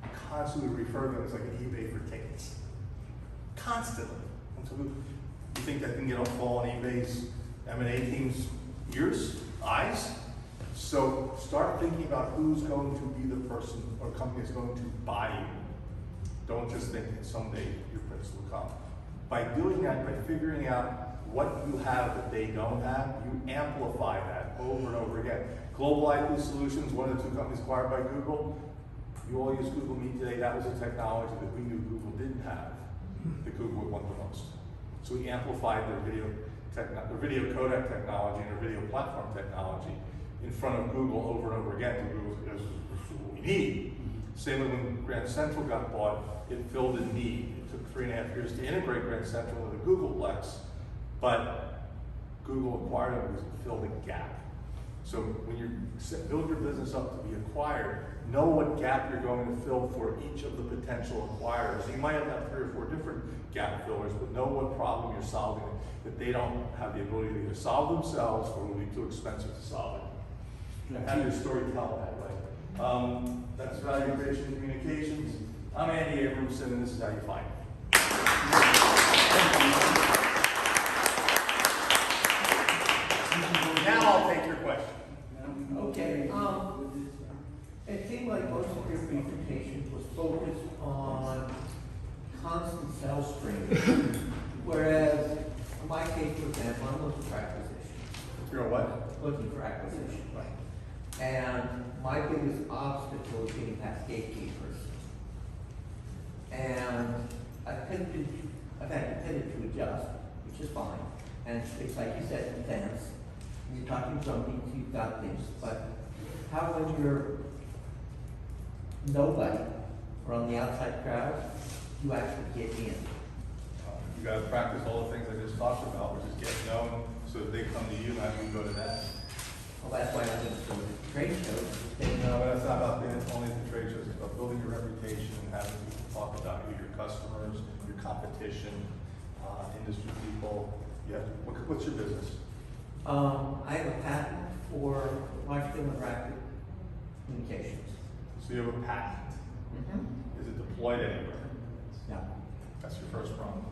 [SPEAKER 1] We constantly refer to them as like an eBay for tickets. Constantly. You think that can get fall on eBay's M&A team's ears, eyes? So start thinking about who's going to be the person or company that's going to buy you. Don't just think that someday your prince will come. By doing that, by figuring out what you have that they don't have, you amplify that over and over again. Global IP Solutions, one of the two companies acquired by Google. You all use Google Meet today. That was a technology that we knew Google didn't have. that Google would want the most. So we amplified their video codec technology and their video platform technology in front of Google over and over again. To Google, this is what we need. Same way when Grand Central got bought, it filled a need. It took 3.5 years to integrate Grand Central into Googleplex, but Google acquired it because it filled a gap. So when you build your business up to be acquired, know what gap you're going to fill for each of the potential acquirers. You might have 3 or 4 different gap fillers, but know what problem you're solving that they don't have the ability to either solve themselves or will be too expensive to solve it. Have your story tell that way. That's Value Creation Communications. I'm Andy Abramson, and this is how you find me. Now I'll take your question.
[SPEAKER 2] Okay, it seemed like most of your presentation was focused on constant sales stream, whereas in my case, for example, I'm looking for acquisition.
[SPEAKER 1] You're a what?
[SPEAKER 2] Looking for acquisition, right? And my biggest obstacle is getting past gatekeepers. And I've had to pivot to adjust, which is fine. And it's like you said, intense. You're talking something, you've got things, but how when you're nobody or on the outside crowd, you actually get in?
[SPEAKER 1] You got to practice all the things I just talked about, which is get known so that they come to you, not you go to them.
[SPEAKER 2] Well, that's why I went to trade shows.
[SPEAKER 1] No, but it's not about being only at the trade shows. It's about building your reputation and having people talk about you, your customers, your competition, industry people. What's your business?
[SPEAKER 2] I have a patent for large-scale interactive communications.
[SPEAKER 1] So you have a patent. Is it deployed anywhere?
[SPEAKER 2] No.
[SPEAKER 1] That's your first problem.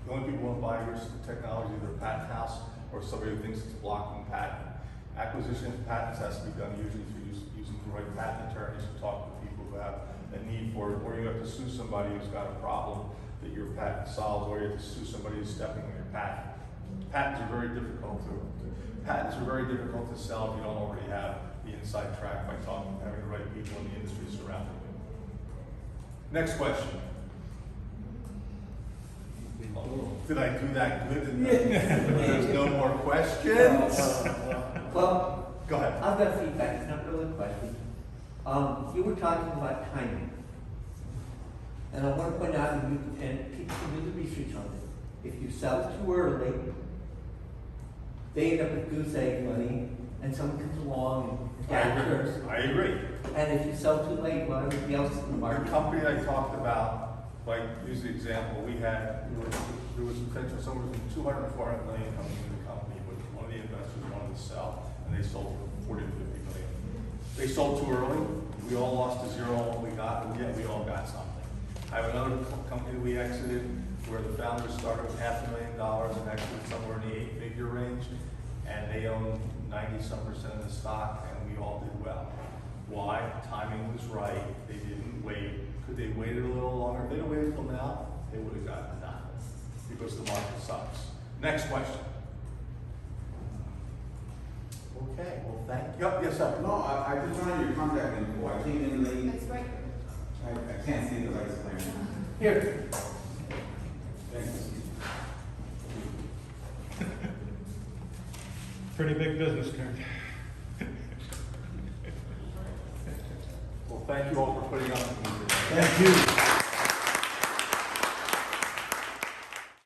[SPEAKER 1] The only people who won't buy your technology, they're a patent house or somebody who thinks it's blocking patent. Acquisition of patents has to be done usually through using the right patent attorneys to talk to people who have a need for it, or you have to sue somebody who's got a problem that your patent solves, or you have to sue somebody who's stepping on your patent. Patents are very difficult to sell if you don't already have the inside track by having the right people in the industry surrounding you. Next question. Did I do that good? There's no more questions?
[SPEAKER 2] Well,
[SPEAKER 1] Go ahead.
[SPEAKER 2] I've got feedback, it's not really a question. You were talking about timing. And I want to point out, and people can do the research on it. If you sell too early, they end up with goose egg money, and someone comes along and captures.
[SPEAKER 1] I agree.
[SPEAKER 2] And if you sell too late, well, everybody else is in the
[SPEAKER 1] The
[SPEAKER 2] market.
[SPEAKER 1] company I talked about, like, use the example, there was potential, somewhere between 200 and 400 million coming into the company, but one of the investors wanted to sell, and they sold for 40 to 50 million. They sold too early, we all lost to zero on what we got, and yet we all got something. I have another company we exited where the founders started with $500,000 and exited somewhere in the 8-figure range, and they own 90-some% of the stock, and we all did well. Why? Timing was right. They didn't wait. Could they wait a little longer? If they'd have waited until now, they would have gotten nothing because the market sucks. Next question. Okay, well, thank you. Yep, yes, sir.
[SPEAKER 5] No, I just wanted your contact info. I came in late.
[SPEAKER 6] That's right.
[SPEAKER 5] I can't see the lights playing.
[SPEAKER 2] Here.
[SPEAKER 5] Thanks.
[SPEAKER 7] Pretty big business card.
[SPEAKER 1] Well, thank you all for putting up with me today.
[SPEAKER 5] Thank you.